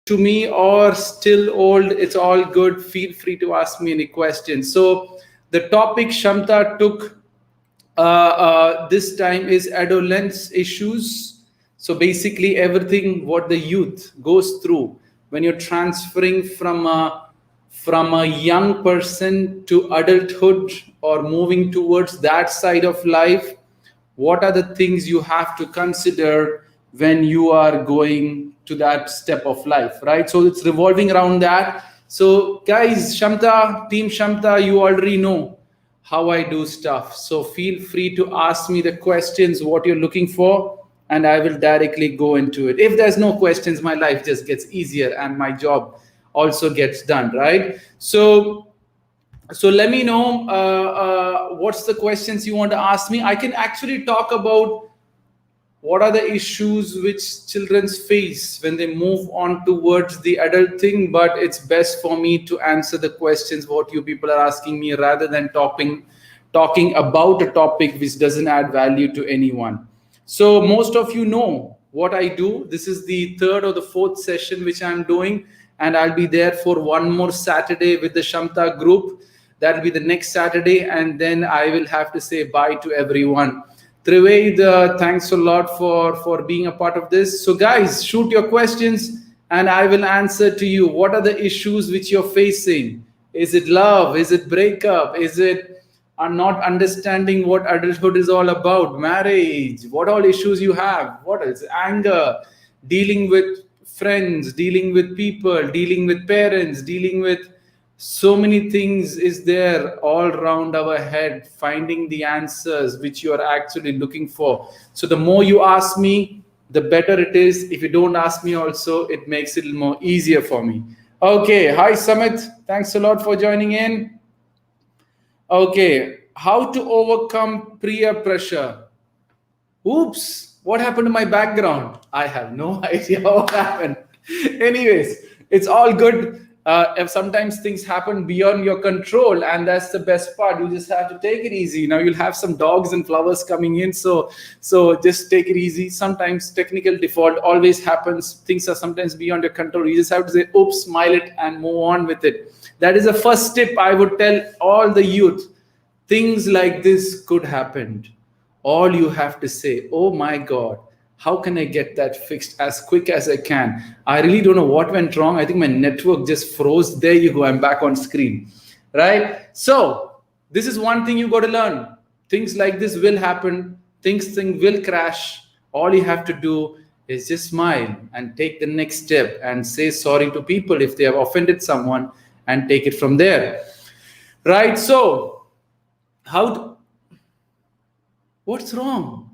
to me or still old, it's all good. Feel free to ask me any questions. So the topic Kshamta took this time is adolescence issues. So basically everything what the youth goes through when you're transferring from a young person to adulthood or moving towards that side of life. What are the things you have to consider when you are going to that step of life, right? So it's revolving around that. So guys, Kshamta, team Kshamta, you already know how I do stuff. So feel free to ask me the questions, what you're looking for, and I will directly go into it. If there's no questions, my life just gets easier and my job also gets done, right? So let me know what's the questions you want to ask me. I can actually talk about what are the issues which children face when they move on towards the adult thing, but it's best for me to answer the questions what you people are asking me rather than talking about a topic which doesn't add value to anyone. So most of you know what I do. This is the third or the fourth session which I'm doing, and I'll be there for one more Saturday with the Kshamta group. That'll be the next Saturday, and then I will have to say bye to everyone. Private, thanks a lot for being a part of this. So guys, shoot your questions and I will answer to you. What are the issues which you're facing? Is it love? Is it breakup? Is it not understanding what adulthood is all about? Marriage? What all issues you have? What else? Anger, dealing with friends, dealing with people, dealing with parents, dealing with so many things is there all around our head, finding the answers which you are actually looking for. So the more you ask me, the better it is. If you don't ask me also, it makes it more easier for me. Okay, hi Samit, thanks a lot for joining in. Okay, how to overcome peer pressure. Oops, what happened to my background? I have no idea what happened. Anyways, it's all good. If sometimes things happen beyond your control, and that's the best part. You just have to take it easy. Now you'll have some dogs and flowers coming in, so just take it easy. Sometimes technical default always happens. Things are sometimes beyond your control. You just have to say, oops, smile it and move on with it. That is the first tip I would tell all the youth. Things like this could happen. All you have to say, oh my God, how can I get that fixed as quick as I can? I really don't know what went wrong. I think my network just froze. There you go. I'm back on screen, right? So this is one thing you got to learn. Things like this will happen. Things will crash. All you have to do is just smile and take the next step and say sorry to people if they have offended someone and take it from there, right? So what's wrong?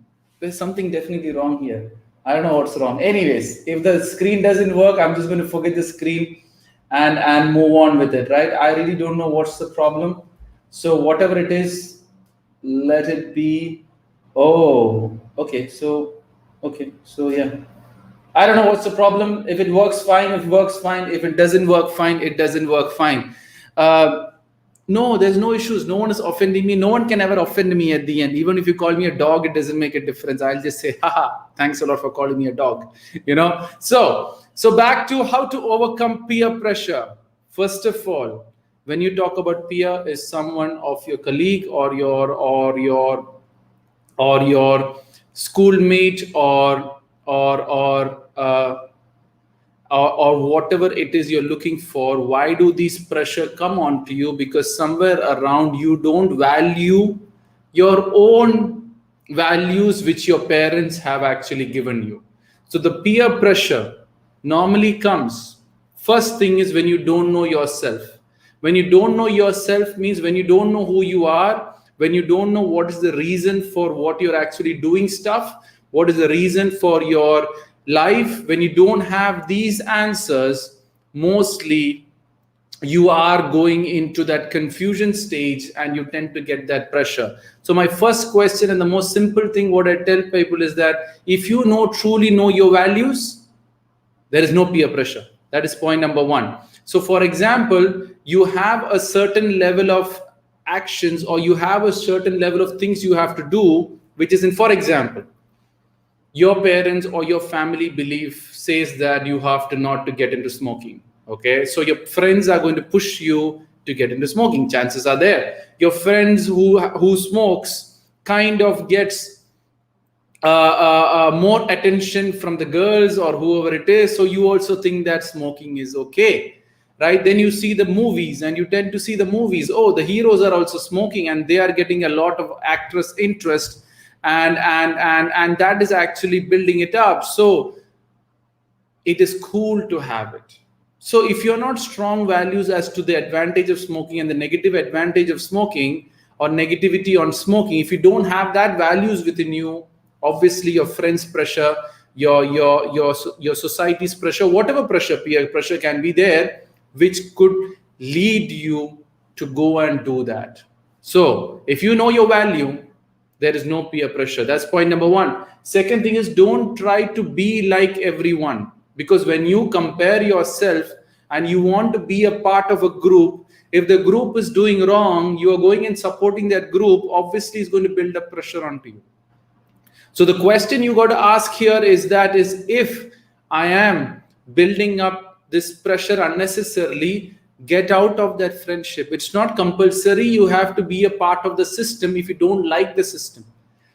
There's something definitely wrong here. I don't know what's wrong. Anyways, if the screen doesn't work, I'm just going to forget the screen and move on with it, right? I really don't know what's the problem. So whatever it is, let it be. Oh, okay. So yeah. I don't know what's the problem. If it works, fine. If it works, fine. If it doesn't work, fine. It doesn't work, fine. No, there's no issues. No one is offending me. No one can ever offend me at the end. Even if you call me a dog, it doesn't make a difference. I'll just say, haha, thanks a lot for calling me a dog. So back to how to overcome peer pressure. First of all, when you talk about peer, is someone of your colleague or your schoolmate or whatever it is you're looking for. Why do these pressure come on to you? Because somewhere around you don't value your own values which your parents have actually given you. So the peer pressure normally comes. First thing is when you don't know yourself. When you don't know yourself means when you don't know who you are, when you don't know what is the reason for what you're actually doing stuff, what is the reason for your life. When you don't have these answers, mostly you are going into that confusion stage and you tend to get that pressure. So my first question and the most simple thing what I tell people is that if you truly know your values, there is no peer pressure. That is point number one. So for example, you have a certain level of actions or you have a certain level of things you have to do, which is for example, your parents or your family belief says that you have to not to get into smoking. Okay, so your friends are going to push you to get into smoking. Chances are there your friends who smokes kind of gets more attention from the girls or whoever it is, so you also think that smoking is okay, right? Then you see the movies and you tend to see the movies, oh, the heroes are also smoking and they are getting a lot of actress interest, and that is actually building it up. So it is cool to have it. So if you're not strong values as to the advantage of smoking and the negative advantage of smoking or negativity on smoking, if you don't have that values within you, obviously your friends pressure, your society's pressure, whatever pressure, peer pressure can be there, which could lead you to go and do that. So if you know your value, there is no peer pressure. That's point number one. Second thing is, don't try to be like everyone, because when you compare yourself and you want to be a part of a group, if the group is doing wrong, you are going and supporting that group, obviously is going to build up pressure onto you. So the question you got to ask here is that is, if I am building up this pressure unnecessarily, get out of that friendship. It's not compulsory you have to be a part of the system if you don't like the system.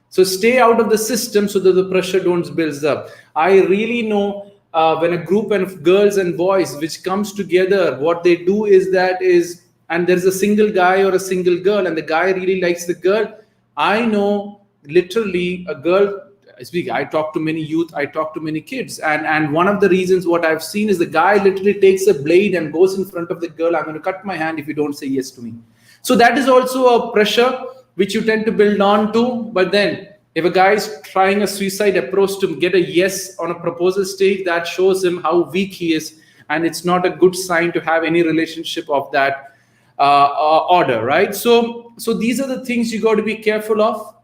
So stay out of the system so that the pressure don't builds up. I really know when a group of girls and boys which comes together, what they do is that is, and there's a single guy or a single girl and the guy really likes the girl. I know literally a girl, I talk to many youth, I talk to many kids, and one of the reasons what I've seen is the guy literally takes a blade and goes in front of the girl, I'm going to cut my hand if you don't say yes to me. So that is also a pressure which you tend to build on to. But then if a guy is trying a suicide approach to get a yes on a proposal stage, that shows him how weak he is, and it's not a good sign to have any relationship of that order, right? So these are the things you got to be careful of.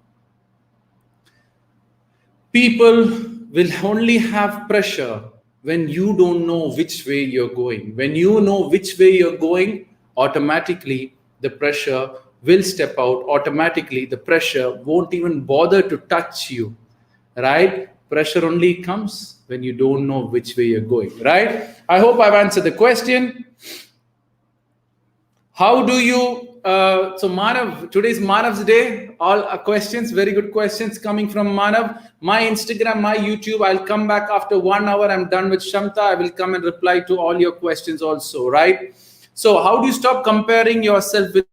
People will only have pressure when you don't know which way you're going. When you know which way you're going, automatically the pressure will step out. Automatically the pressure won't even bother to touch you, right? Pressure only comes when you don't know which way you're going, right? I hope I've answered the question. How do you, so Manav, today's Manav's day, all questions, very good questions coming from Manav. My Instagram, my YouTube, I'll come back after 1 hour. I'm done with Kshamta. I will come and reply to all your questions also, right? So how do you stop comparing yourself with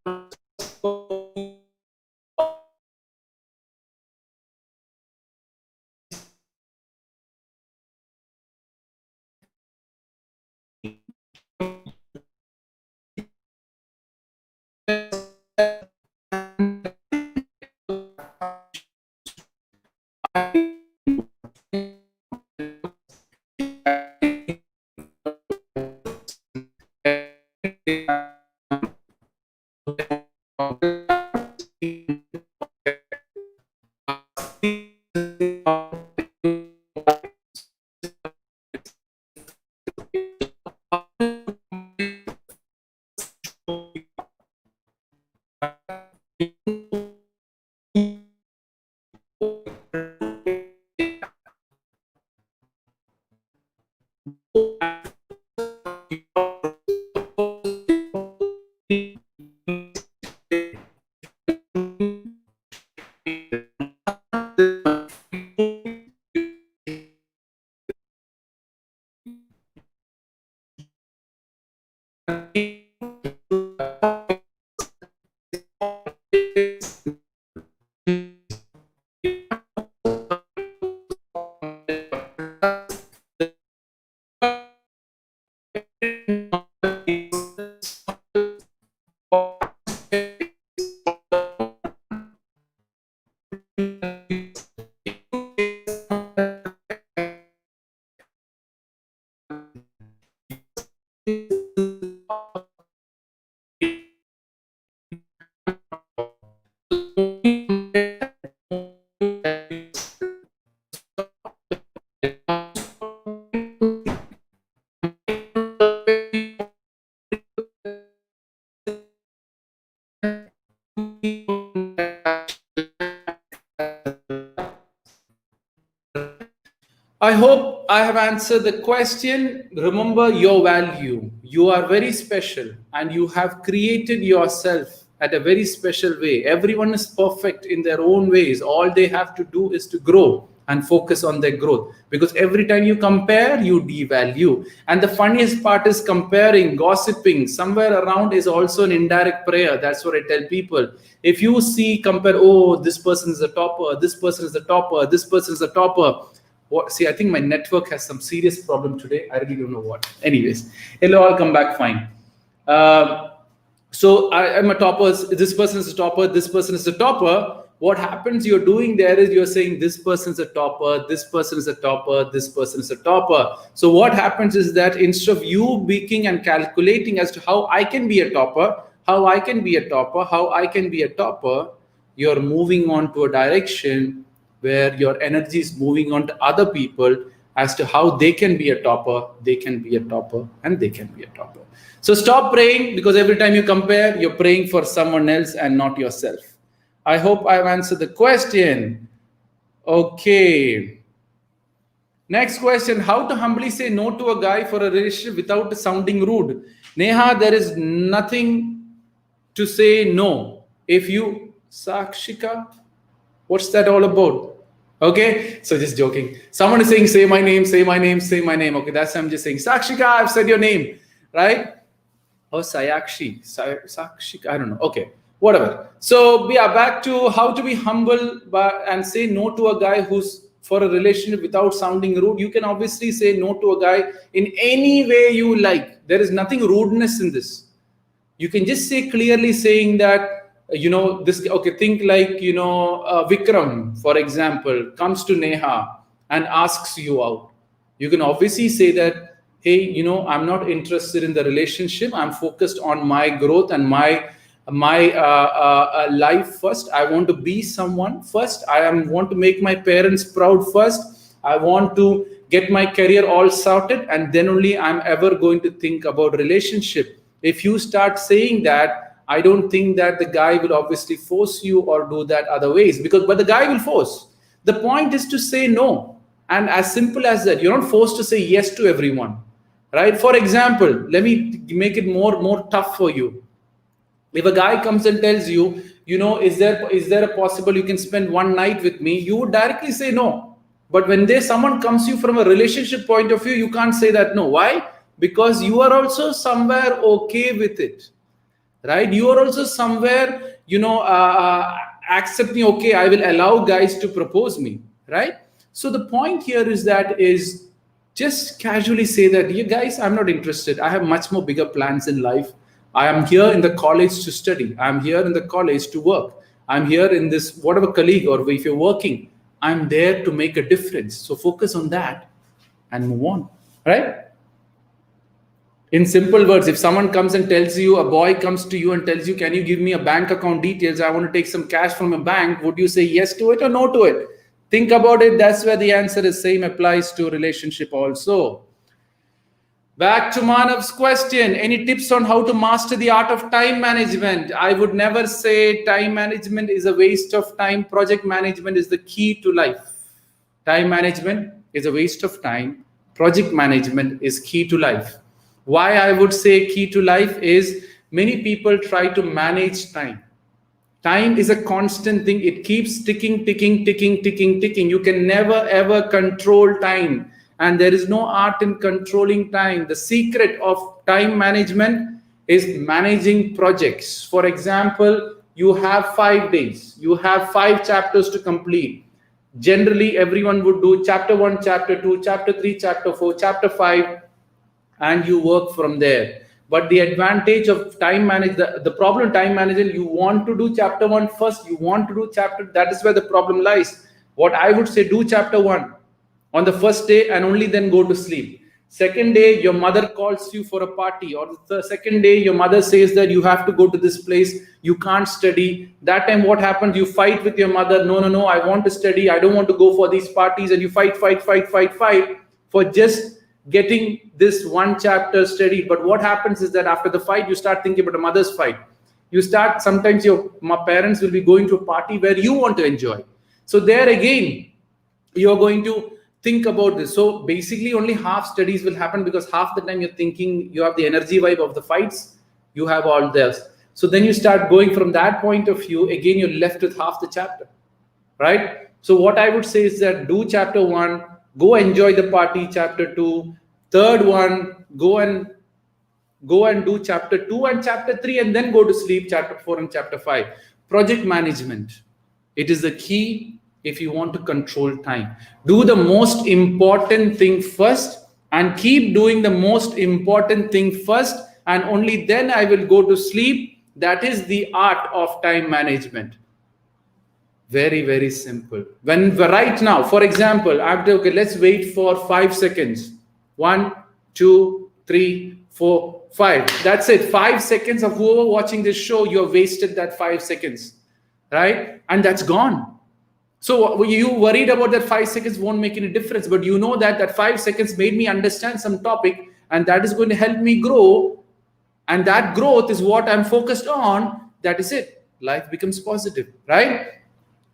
I hope I have answered the question. Remember your value. You are very special and you have created yourself at a very special way. Everyone is perfect in their own ways. All they have to do is to grow and focus on their growth, because every time you compare, you devalue. And the funniest part is comparing, gossiping somewhere around is also an indirect prayer. That's what I tell people. If you see, compare, oh, this person is the topper, this person is the topper, this person is the topper. What, see, I think my network has some serious problem today. I really don't know what. Anyways, it'll all come back fine. So I'm a topper. This person is a topper. This person is a topper. What happens? You're doing there is you're saying this person is a topper. This person is a topper. This person is a topper. So what happens is that instead of you speaking and calculating as to how I can be a topper, how I can be a topper, how I can be a topper, you're moving on to a direction where your energy is moving on to other people as to how they can be a topper, they can be a topper, and they can be a topper. So stop praying, because every time you compare, you're praying for someone else and not yourself. I hope I've answered the question. Okay. Next question, how to humbly say no to a guy for a relationship without sounding rude? Neha, there is nothing to say no. If you, Sakshika, what's that all about? Okay, so just joking. Someone is saying, say my name, say my name, say my name. Okay, that's I'm just saying. Sakshika, I've said your name, right? Oh, Sayakshi, Sakshika, I don't know. Okay, whatever. So yeah, back to how to be humble and say no to a guy who's for a relationship without sounding rude. You can obviously say no to a guy in any way you like. There is nothing rudeness in this. You can just say clearly saying that, this, okay, think like, Vikram, for example, comes to Neha and asks you out. You can obviously say that, hey, I'm not interested in the relationship. I'm focused on my growth and my life first. I want to be someone first. Want to make my parents proud first. I want to get my career all sorted, and then only I'm ever going to think about relationship. If you start saying that, I don't think that the guy will obviously force you or do that other ways, but the guy will force. The point is to say no. And as simple as that, you're not forced to say yes to everyone, right? For example, let me make it more tough for you. If a guy comes and tells you, is there a possible you can spend one night with me? You would directly say no. But when someone comes to you from a relationship point of view, you can't say that no. Why? Because you are also somewhere okay with it, right? You are also somewhere, accepting, okay, I will allow guys to propose me, right? So the point here is just casually say that, you guys, I'm not interested. I have much more bigger plans in life. I am here in the college to study. I'm here in the college to work. I'm here in this, whatever colleague, or if you're working, I'm there to make a difference. So focus on that and move on, right? In simple words, if someone comes and tells you, a boy comes to you and tells you, can you give me a bank account details? I want to take some cash from a bank. Would you say yes to it or no to it? Think about it. That's where the answer is. Same applies to relationship also. Back to Manav's question. Any tips on how to master the art of time management? I would never say time management is a waste of time. Project management is the key to life. Time management is a waste of time. Project management is key to life. Why I would say key to life is many people try to manage time. Time is a constant thing. It keeps ticking. You can never ever control time. And there is no art in controlling time. The secret of time management is managing projects. For example, you have 5 days. You have 5 chapters to complete. Generally, everyone would do chapter 1, chapter 2, chapter 3, chapter 4, chapter 5. And you work from there. But the advantage of time management, the problem time management, you want to do chapter 1 first, you want to do chapter, that is where the problem lies. What I would say, do chapter 1 on the first day and only then go to sleep. Second day, your mother calls you for a party, or the second day, your mother says that you have to go to this place, you can't study. That time, what happens? You fight with your mother. No, I want to study. I don't want to go for these parties. And you fight for just getting this one chapter studied. But what happens is that after the fight, you start thinking about a mother's fight. Sometimes your parents will be going to a party where you want to enjoy. So there again, you're going to think about this. So basically only half studies will happen, because half the time you're thinking, you have the energy vibe of the fights, you have all this. So then you start going from that point of view, again you're left with half the chapter, right? So what I would say is that do chapter 1, go enjoy the party, chapter 2, third one, go and do chapter 2 and chapter 3, and then go to sleep, chapter 4 and chapter 5. Project management, it is the key. If you want to control time, do the most important thing first, and keep doing the most important thing first, and only then I will go to sleep. That is the art of time management. Very, very simple. When right now, for example, after, okay, let's wait for 5 seconds. 1, 2, 3, 4, 5. That's it. 5 seconds of whoever watching this show, you have wasted that 5 seconds, right? And that's gone. So you worried about that 5 seconds won't make any difference, but you know that that 5 seconds made me understand some topic, and that is going to help me grow. And that growth is what I'm focused on. That is it. Life becomes positive, right?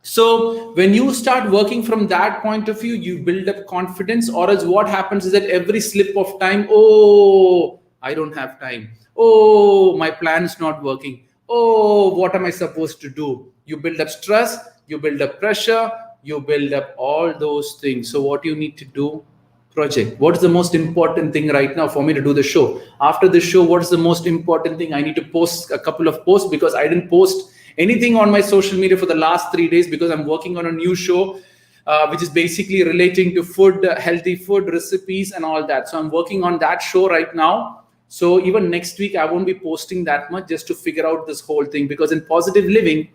So when you start working from that point of view, you build up confidence. Or else what happens is that every slip of time, oh, I don't have time. Oh, my plan is not working. Oh, what am I supposed to do? You build up stress, you build up pressure, you build up all those things. So what you need to do? Project. What is the most important thing right now for me to do the show? After the show, what is the most important thing? I need to post a couple of posts, because I didn't post anything on my social media for the last 3 days, because I'm working on a new show, which is basically relating to food, healthy food recipes and all that. So I'm working on that show right now. So even next week, I won't be posting that much, just to figure out this whole thing, because in positive living,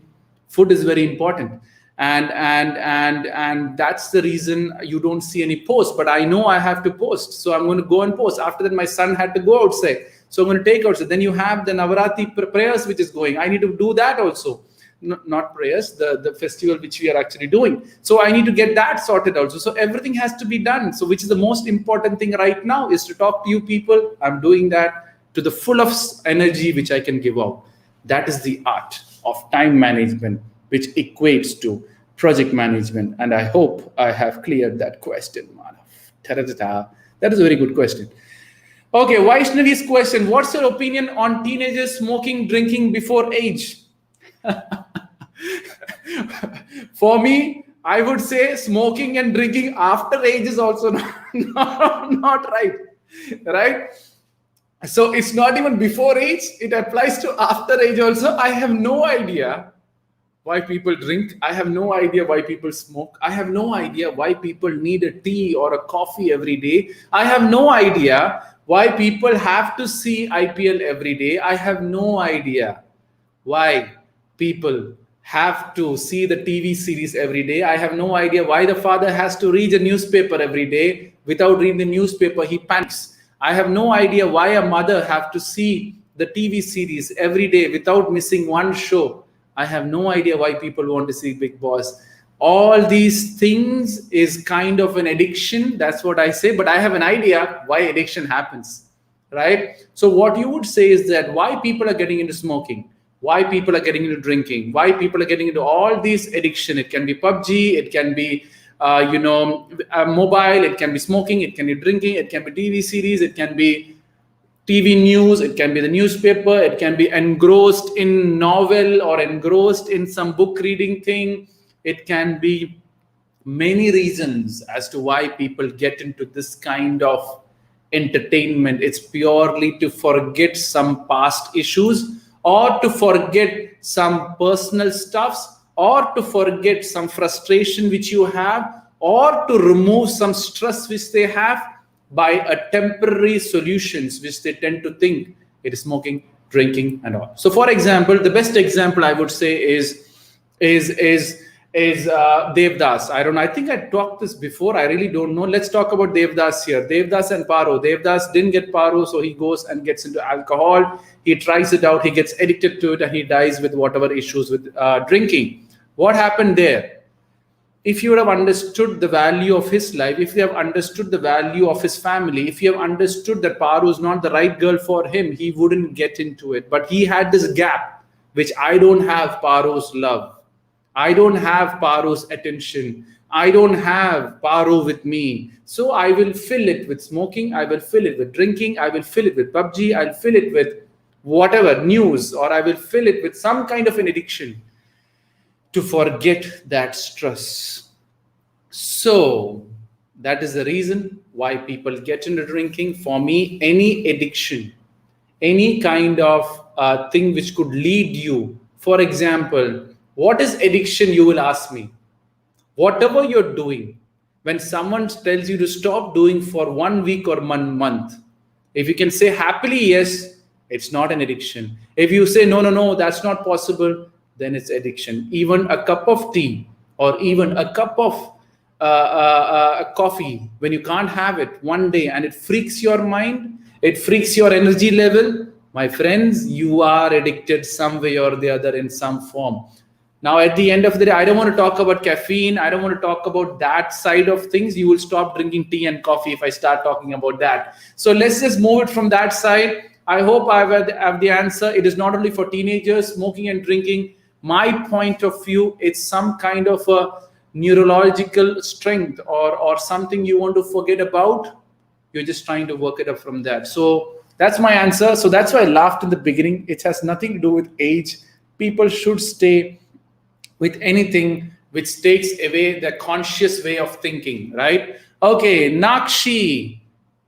food is very important. And that's the reason you don't see any posts, but I know I have to post. So I'm going to go and post. After that, my son had to go outside, so I'm going to take outside. Then you have the Navaratri prayers, which is going. I need to do that also. Not prayers, the festival which we are actually doing. So I need to get that sorted also. So everything has to be done. So which is the most important thing right now is to talk to you people. I'm doing that to the full of energy which I can give out. That is the art of time management, which equates to project management. And I hope I have cleared that question, Manav. Ta-da-da-da. That is a very good question. Okay, Vaishnavi's question. What's your opinion on teenagers smoking, drinking before age? For me, I would say smoking and drinking after age is also not right. Right? So it's not even before age, it applies to after age also. I have no idea why people drink. I have no idea why people smoke. I have no idea why people need a tea or a coffee every day. I have no idea why people have to see IPL every day. I have no idea why people have to see the TV series every day. I have no idea why the father has to read a newspaper every day. Without reading the newspaper, he panics. I have no idea why a mother have to see the TV series every day without missing one show. I have no idea why people want to see Big Boss. All these things is kind of an addiction. That's what I say. But I have an idea why addiction happens, right? So what you would say is that why people are getting into smoking, why people are getting into drinking, why people are getting into all these addiction. It can be PUBG, it can be mobile, it can be smoking, it can be drinking, it can be TV series, it can be TV news, it can be the newspaper, it can be engrossed in novel or engrossed in some book reading thing. It can be many reasons as to why people get into this kind of entertainment. It's purely to forget some past issues, or to forget some personal stuffs, or to forget some frustration which you have, or to remove some stress which they have by a temporary solutions which they tend to think it is smoking, drinking and all. So for example, the best example I would say is Devdas. I don't know. I think I talked this before. I really don't know. Let's talk about Devdas here. Devdas and Paro. Devdas didn't get Paro, so he goes and gets into alcohol. He tries it out. He gets addicted to it, and he dies with whatever issues with drinking. What happened there? If you would have understood the value of his life, if you have understood the value of his family, if you have understood that Paro is not the right girl for him, he wouldn't get into it. But he had this gap, which I don't have Paro's love. I don't have Paro's attention. I don't have paro with me, so I will fill it with smoking, I will fill it with drinking, I will fill it with PUBG, I'll fill it with whatever news, or I will fill it with some kind of an addiction to forget that stress. So that is the reason why people get into drinking. For me, any addiction, any kind of thing which could lead you, for example, what is addiction, you will ask me? Whatever you're doing, when someone tells you to stop doing for 1 week or 1 month, if you can say happily yes, it's not an addiction. If you say no, that's not possible, then it's addiction. Even a cup of tea or even a cup of coffee, when you can't have it one day and it freaks your mind, it freaks your energy level, my friends, you are addicted some way or the other in some form. Now, at the end of the day, I don't want to talk about caffeine. I don't want to talk about that side of things. You will stop drinking tea and coffee if I start talking about that. So let's just move it from that side. I hope I have the answer. It is not only for teenagers, smoking and drinking. My point of view, it's some kind of a neurological strength or something you want to forget about. You're just trying to work it up from that. So that's my answer. So that's why I laughed in the beginning. It has nothing to do with age. People should stay with anything which takes away the conscious way of thinking, right? Okay, Nakshi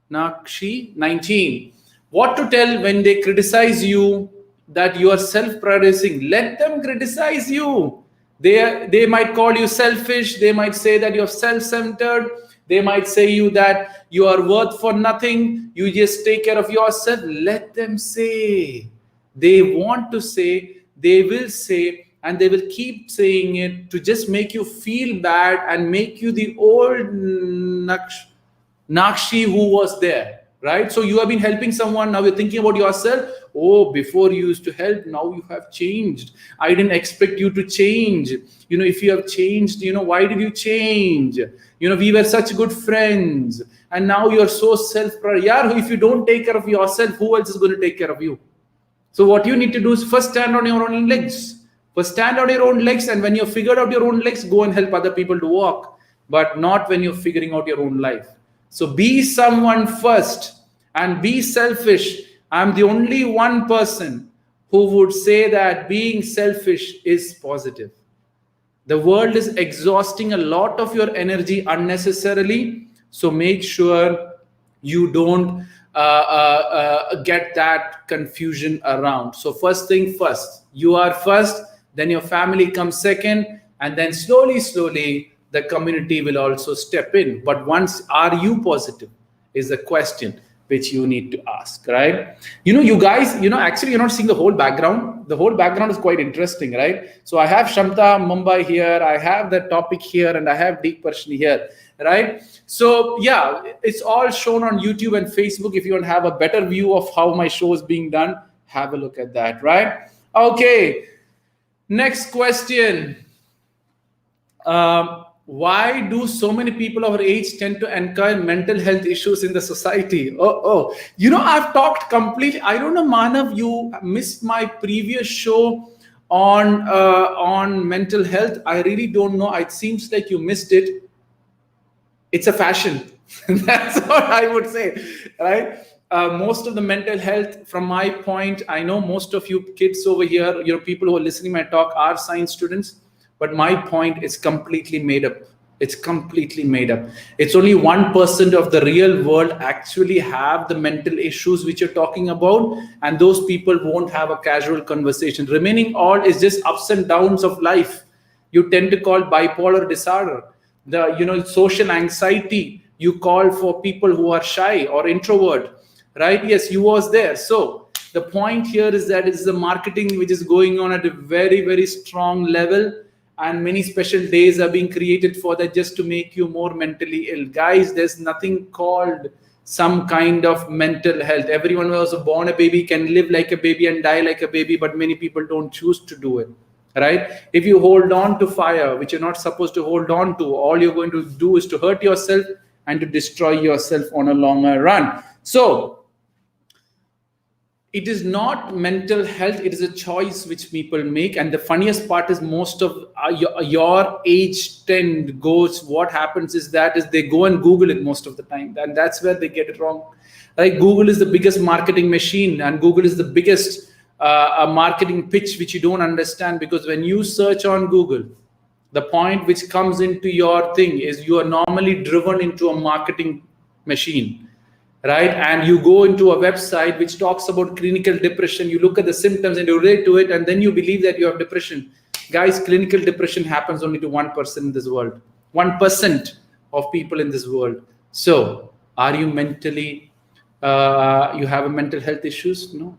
19. What to tell when they criticize you that you are self-prioritizing? Let them criticize you. They might call you selfish. They might say that you're self-centered. They might say you that you are worth for nothing. You just take care of yourself. Let them say. They want to say, they will say, and they will keep saying it to just make you feel bad and make you the old Nakshi who was there, right? So you have been helping someone, now you're thinking about yourself. Oh, before you used to help, now you have changed. I didn't expect you to change. If you have changed, why did you change? We were such good friends, and now you're so self-proud. Yeah, if you don't take care of yourself, who else is going to take care of you? So what you need to do is first stand on your own legs. First stand on your own legs, and when you've figured out your own legs, go and help other people to walk, but not when you're figuring out your own life. So be someone first and be selfish. I'm the only one person who would say that being selfish is positive. The world is exhausting a lot of your energy unnecessarily. So make sure you don't get that confusion around. So first thing first, you are first, then your family comes second, and then slowly, the community will also step in. But once, are you positive is the question which you need to ask, right? You guys, actually you're not seeing the whole background. The whole background is quite interesting, right? So I have Kshamta, Mumbai here, I have the topic here, and I have Deek Parassini here, right? So yeah, it's all shown on YouTube and Facebook. If you want to have a better view of how my show is being done, have a look at that, right? Okay, next question. Why do so many people our age tend to encounter mental health issues in the society? I've talked completely. I don't know, Manav, you missed my previous show on mental health. I really don't know. It seems like you missed it. It's a fashion. That's what I would say, right? Most of the mental health, from my point, I know most of you kids over here, people who are listening to my talk are science students. But my point is completely made up. It's completely made up. It's only 1% of the real world actually have the mental issues which you're talking about. And those people won't have a casual conversation. Remaining all is just ups and downs of life. You tend to call bipolar disorder. The social anxiety, you call for people who are shy or introvert, right? Yes, you was there. So the point here is that it's the marketing which is going on at a very, very strong level. And many special days are being created for that, just to make you more mentally ill. Guys, there's nothing called some kind of mental health. Everyone who was born a baby can live like a baby and die like a baby, but many people don't choose to do it, right? If you hold on to fire, which you're not supposed to hold on to, all you're going to do is to hurt yourself and to destroy yourself on a longer run. So it is not mental health, it is a choice which people make. And the funniest part is most of your age 10 goes, what happens is they go and Google it most of the time, and that's where they get it wrong. Like, Google is the biggest marketing machine, and Google is the biggest marketing pitch which you don't understand, because when you search on Google, the point which comes into your thing is you are normally driven into a marketing machine, right? And you go into a website which talks about clinical depression, you look at the symptoms and you relate to it, and then you believe that you have depression. Guys, clinical depression happens only to 1% in this world. 1% of people in this world. So, are you mentally, you have a mental health issues? No.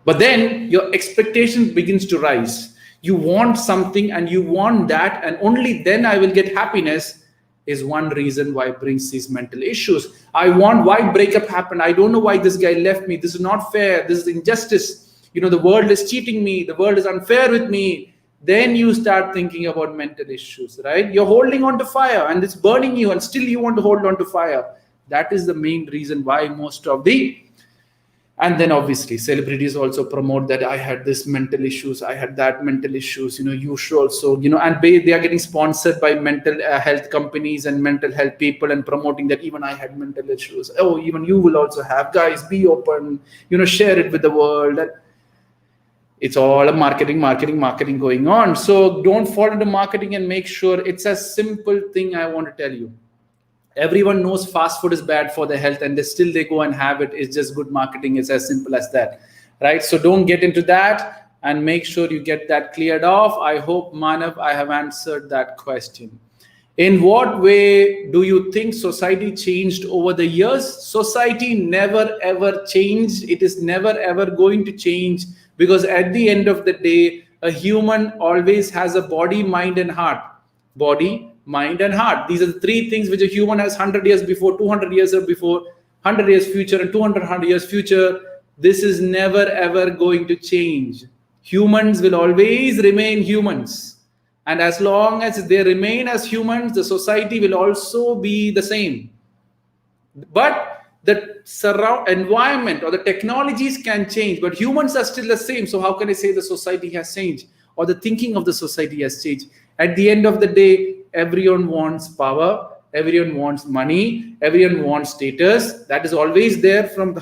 But then your expectation begins to rise. You want something and you want that, and only then I will get happiness, is one reason why it brings these mental issues. Why breakup happened? I don't know why this guy left me. This is not fair. This is injustice. The world is cheating me. The world is unfair with me. Then you start thinking about mental issues, right? You're holding on to fire and it's burning you, and still you want to hold on to fire. That is the main reason why most of the... And then obviously celebrities also promote that I had this mental issues, I had that mental issues, you should also, and they are getting sponsored by mental health companies and mental health people, and promoting that even I had mental issues. Oh, even you will also have. Guys, be open, share it with the world. It's all a marketing going on. So don't fall into marketing, and make sure it's a simple thing. I want to tell you. Everyone knows fast food is bad for their health, and they go and have it. It's just good marketing. It's as simple as that, right? So don't get into that, and make sure you get that cleared off. I hope, Manav, I have answered that question. In what way do you think society changed over the years? Society never ever changed. It is never ever going to change, because at the end of the day, a human always has a body, mind, and heart. Body, mind, and heart. These are the three things which a human has 100 years before, 200 years before, 100 years future, and 200 years future. This is never ever going to change. Humans will always remain humans. And as long as they remain as humans, the society will also be the same. But the environment or the technologies can change, but humans are still the same. So how can I say the society has changed, or the thinking of the society has changed? At the end of the day, everyone wants power, everyone wants money, everyone wants status. That is always there from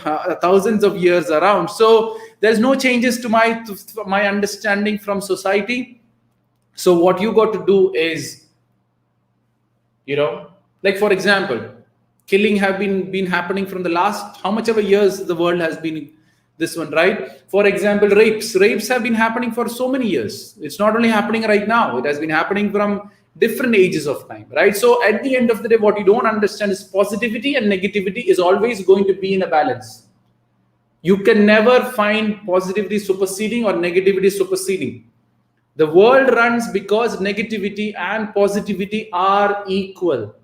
thousands of years around. So there's no changes to my understanding from society. So what you got to do is, like for example, killing have been happening from the last how much ever years the world has been this one, right? For example, rapes have been happening for so many years. It's not only happening right now, it has been happening from different ages of time, right? So at the end of the day, what you don't understand is positivity and negativity is always going to be in a balance. You can never find positivity superseding or negativity superseding. The world runs because negativity and positivity are equal,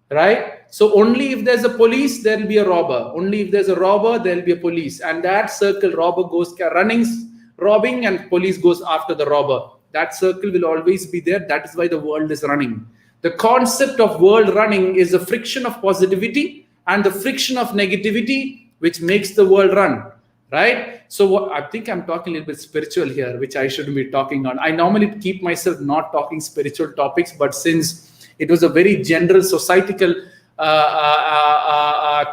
right? So only if there's a police, there will be a robber. Only if there's a robber, there will be a police. And that circle, robber goes running, robbing, and police goes after the robber. That circle will always be there. That is why the world is running. The concept of world running is the friction of positivity and the friction of negativity, which makes the world run, right? So I think I'm talking a little bit spiritual here, which I shouldn't be talking on. I normally keep myself not talking spiritual topics, but since it was a very general societal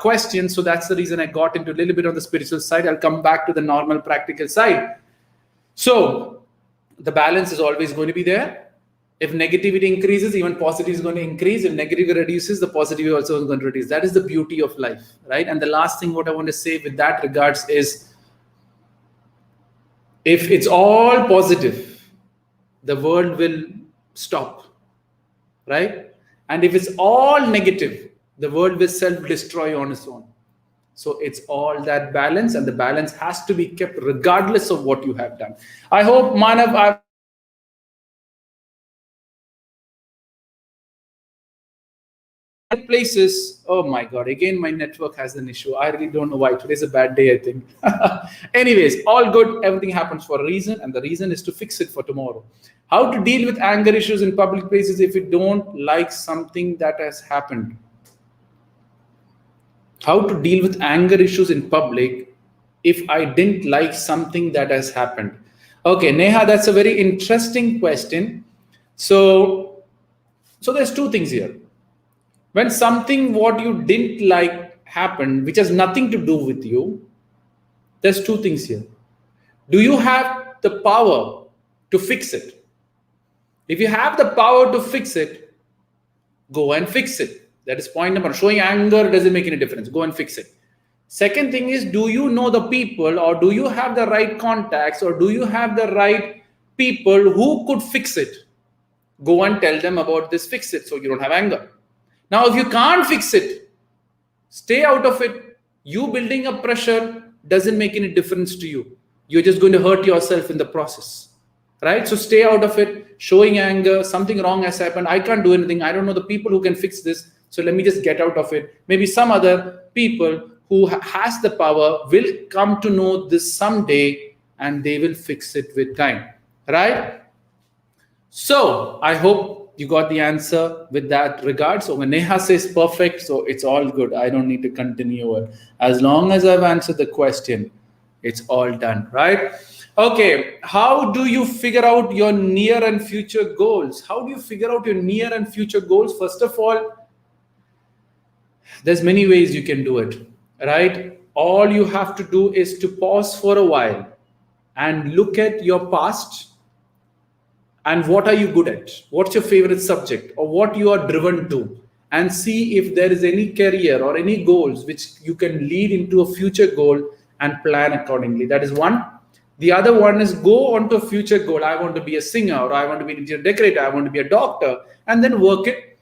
question, so that's the reason I got into a little bit on the spiritual side. I'll come back to the normal practical side. So the balance is always going to be there. If negativity increases, even positivity is going to increase. If negativity reduces, the positivity also is going to reduce. That is the beauty of life, right? And the last thing what I want to say with that regards is, if it's all positive, the world will stop, right? And if it's all negative, the world will self-destroy on its own. So it's all that balance, and the balance has to be kept regardless of what you have done. I hope, Manav, places. Oh my God, again, my network has an issue. I really don't know why. Today's a bad day, I think. Anyways, all good. Everything happens for a reason, and the reason is to fix it for tomorrow. How to deal with anger issues in public places if you don't like something that has happened. How to deal with anger issues in public if I didn't like something that has happened? Okay, Neha, that's a very interesting question. So there's two things here. When something what you didn't like happened, which has nothing to do with you, there's two things here. Do you have the power to fix it? If you have the power to fix it, go and fix it. That is point number one. Showing anger doesn't make any difference. Go and fix it. Second thing is, do you know the people, or do you have the right contacts, or do you have the right people who could fix it? Go and tell them about this, fix it, so you don't have anger. Now, if you can't fix it, stay out of it. You building up pressure doesn't make any difference to you. You're just going to hurt yourself in the process, right? So stay out of it. Showing anger, something wrong has happened. I can't do anything. I don't know the people who can fix this. So let me just get out of it. Maybe some other people who has the power will come to know this someday, and they will fix it with time, right? So I hope you got the answer with that regard. So when Neha says perfect, so it's all good. I don't need to continue it. As long as I've answered the question, it's all done, right? Okay, how do you figure out your near and future goals? How do you figure out your near and future goals? First of all, there's many ways you can do it, right? All you have to do is to pause for a while and look at your past and what are you good at? What's your favorite subject, or what you are driven to? And see if there is any career or any goals which you can lead into a future goal and plan accordingly. That is one. The other one is go on to a future goal. I want to be a singer, or I want to be a decorator, I want to be a doctor, and then work it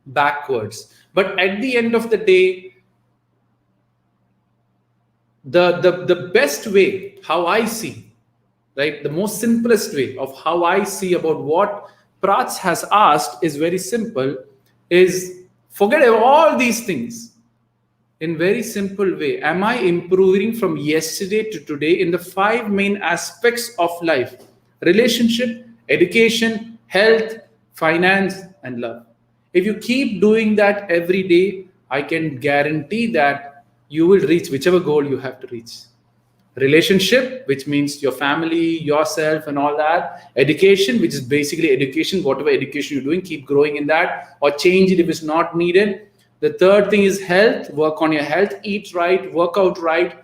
backwards. But at the end of the day, the best way, how I see, right, the most simplest way of how I see about what Prats has asked is very simple, is forget all these things. In very simple way, am I improving from yesterday to today in the 5 main aspects of life? Relationship, education, health, finance, and love. If you keep doing that every day, I can guarantee that you will reach whichever goal you have to reach. Relationship, which means your family, yourself, and all that. Education, which is basically education, whatever education you're doing, keep growing in that, or change it if it's not needed. The third thing is health, work on your health, eat right, work out right.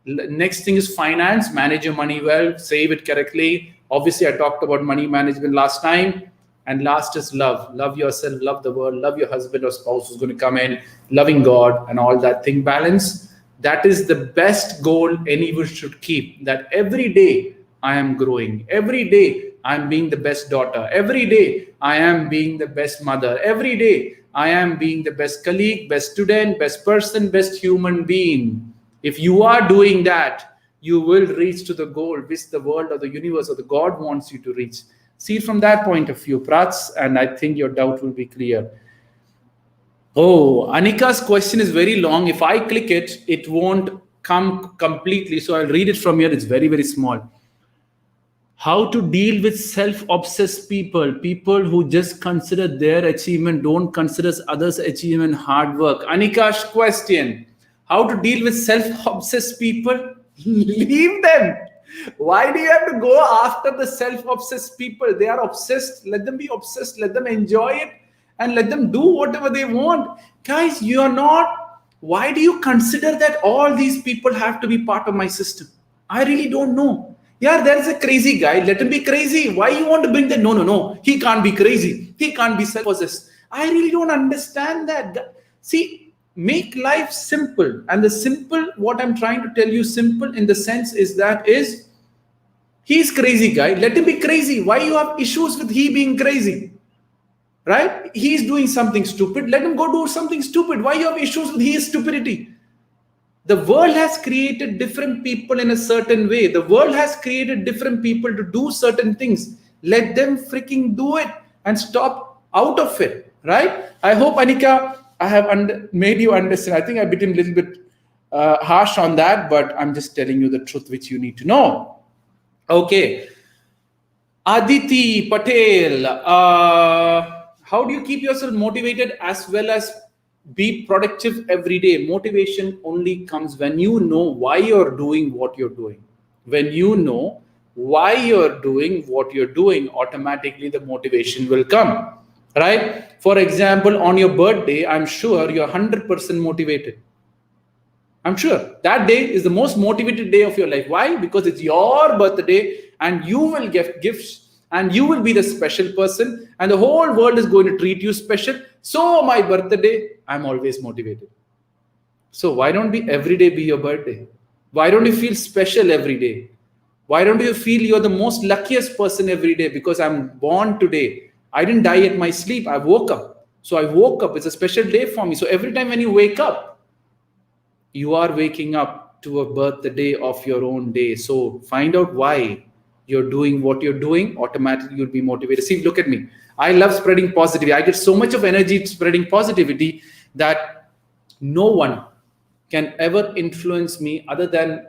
Next thing is finance, manage your money well, save it correctly. Obviously, I talked about money management last time. And last is love. Love yourself, love the world, love your husband or spouse who's going to come in, loving God and all that thing. Balance. That is the best goal anyone should keep. That every day I am growing. Every day I am being the best daughter. Every day I am being the best mother. Every day I am being the best colleague, best student, best person, best human being. If you are doing that, you will reach to the goal which the world or the universe or the God wants you to reach. See it from that point of view, Prats, and I think your doubt will be clear. Oh, Anika's question is very long. If I click it, it won't come completely. So I'll read it from here. It's very, very small. How to deal with self-obsessed people, people who just consider their achievement, don't consider others' achievement, hard work. Anika's question, how to deal with self-obsessed people? Leave them. Why do you have to go after the self-obsessed people? They are obsessed. Let them be obsessed. Let them enjoy it and let them do whatever they want. Guys, you are not. Why do you consider that all these people have to be part of my system? I really don't know. Yeah, there is a crazy guy. Let him be crazy. Why you want to bring that? No. He can't be crazy. He can't be self-possessed. I really don't understand that. See, make life simple. And the simple, what I'm trying to tell you, simple in the sense is that is, he's crazy guy. Let him be crazy. Why you have issues with he being crazy? Right? He's doing something stupid. Let him go do something stupid. Why you have issues with his stupidity? The world has created different people in a certain way. The world has created different people to do certain things. Let them freaking do it and stop out of it. Right? I hope, Anika, I have made you understand. I think I became a little bit harsh on that, but I'm just telling you the truth which you need to know. Okay. Aditi Patel, how do you keep yourself motivated as well as be productive every day. Motivation only comes when you know why you're doing what you're doing. When you know why you're doing what you're doing, automatically the motivation will come, right? For example, on your birthday, I'm sure you're 100% motivated. I'm sure that day is the most motivated day of your life. Why? Because it's your birthday and you will get gifts and you will be the special person and the whole world is going to treat you special. So my birthday, I'm always motivated. So why don't be every day be your birthday? Why don't you feel special every day? Why don't you feel you're the most luckiest person every day? Because I'm born today. I didn't die at my sleep. I woke up. So I woke up. It's a special day for me. So every time when you wake up, you are waking up to a birthday of your own day. So find out why you're doing what you're doing. Automatically you'll be motivated. See, look at me. I love spreading positivity. I get so much of energy spreading positivity that no one can ever influence me other than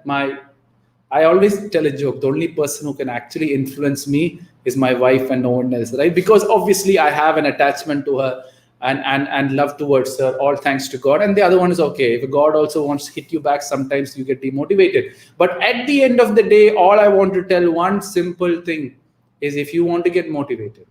I always tell a joke. The only person who can actually influence me is my wife and no one else, right? Because obviously I have an attachment to her and love towards her, all thanks to God. And the other one is okay. If God also wants to hit you back, sometimes you get demotivated. But at the end of the day, all I want to tell one simple thing is if you want to get motivated,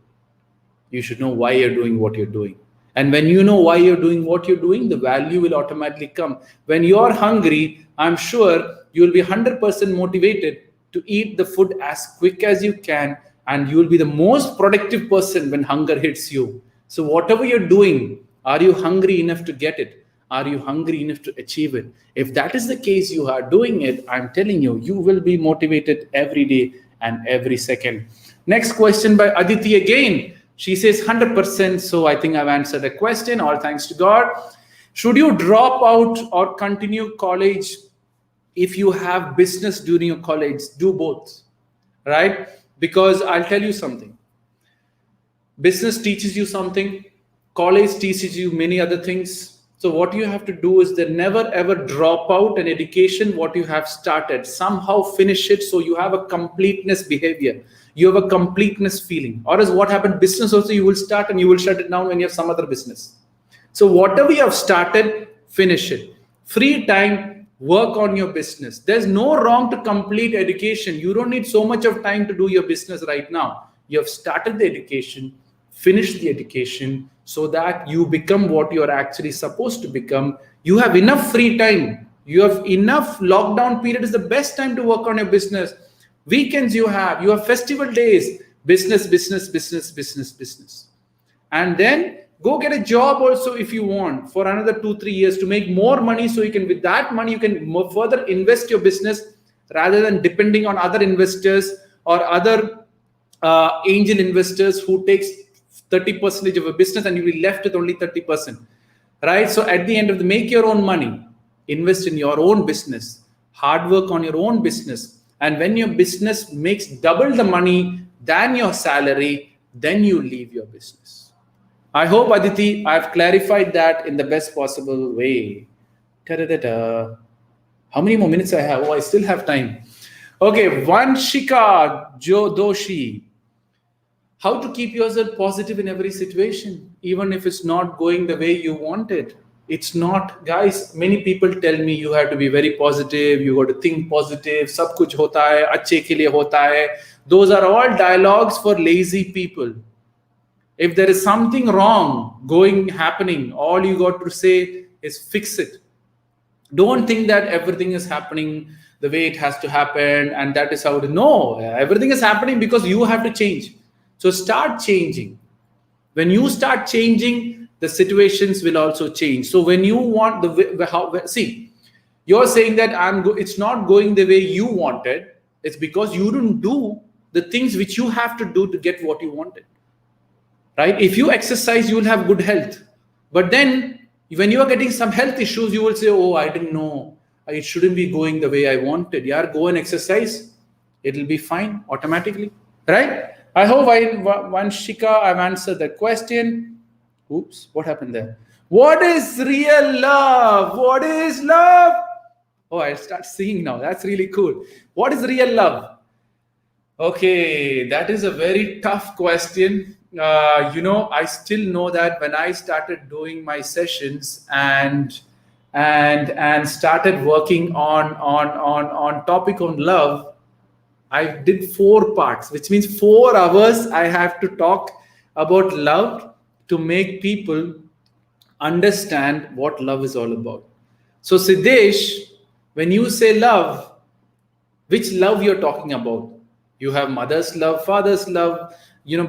you should know why you're doing what you're doing. And when you know why you're doing what you're doing, the value will automatically come. When you're hungry, I'm sure you'll be 100% motivated to eat the food as quick as you can. And you'll be the most productive person when hunger hits you. So whatever you're doing, are you hungry enough to get it? Are you hungry enough to achieve it? If that is the case, you are doing it, I'm telling you, you will be motivated every day and every second. Next question by Aditi again. She says 100%. So I think I've answered the question. All thanks to God. Should you drop out or continue college if you have business during your college? Do both, right? Because I'll tell you something. Business teaches you something. College teaches you many other things. So what you have to do is that never ever drop out an education what you have started. Somehow finish it so you have a completeness behavior. You have a completeness feeling. Or as what happened, business also you will start and you will shut it down when you have some other business. So whatever you have started, finish it. Free time, work on your business. There's no wrong to complete education. You don't need so much of time to do your business right now. You have started the education, finish the education so that you become what you're actually supposed to become. You have enough free time. You have enough lockdown period is the best time to work on your business. Weekends you have festival days, business. And then go get a job also if you want for another 2-3 years to make more money. So you can, with that money, you can further invest your business rather than depending on other investors or other angel investors who takes 30% of a business and you will be left with only 30%, right? So at the end of the make your own money, invest in your own business, hard work on your own business. And when your business makes double the money than your salary, then you leave your business. I hope, Aditi, I've clarified that in the best possible way. Ta-da-da-da. How many more minutes I have? Oh, I still have time. Okay, Vanshika Jodoshi. How to keep yourself positive in every situation, even if it's not going the way you want it. It's not, guys, many people tell me you have to be very positive, you got to think positive, sab kuch hota hai, achhe ke liye hota hai. Those are all dialogues for lazy people. If there is something wrong happening, all you got to say is fix it. Don't think that everything is happening the way it has to happen and that is how to know. Everything is happening because you have to change. So start changing. When you start changing, the situations will also change. So when you want you're saying that it's not going the way you wanted. It's because you didn't do the things which you have to do to get what you wanted. Right? If you exercise, you will have good health. But then when you are getting some health issues, you will say, oh, I didn't know. It shouldn't be going the way I wanted. Yeah, go and exercise. It'll be fine automatically. Right? I hope Vanshika, I've answered that question. Oops, what happened there? What is real love? What is love? Oh, I'll start singing now. That's really cool. What is real love? Okay, that is a very tough question. I still know that when I started doing my sessions and started working on topic on love, I did 4 parts, which means 4 hours I have to talk about love to make people understand what love is all about. So Siddesh, when you say love, which love you're talking about? You have mother's love, father's love,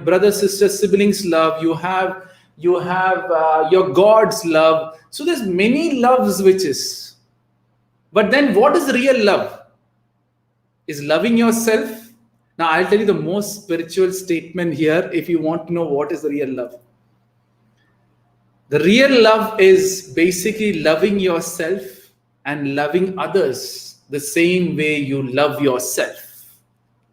brother, sister, siblings love. You have your God's love. So there's many loves which is. But then what is real love? Is loving yourself. Now I'll tell you the most spiritual statement here if you want to know what is the real love. The real love is basically loving yourself and loving others the same way you love yourself.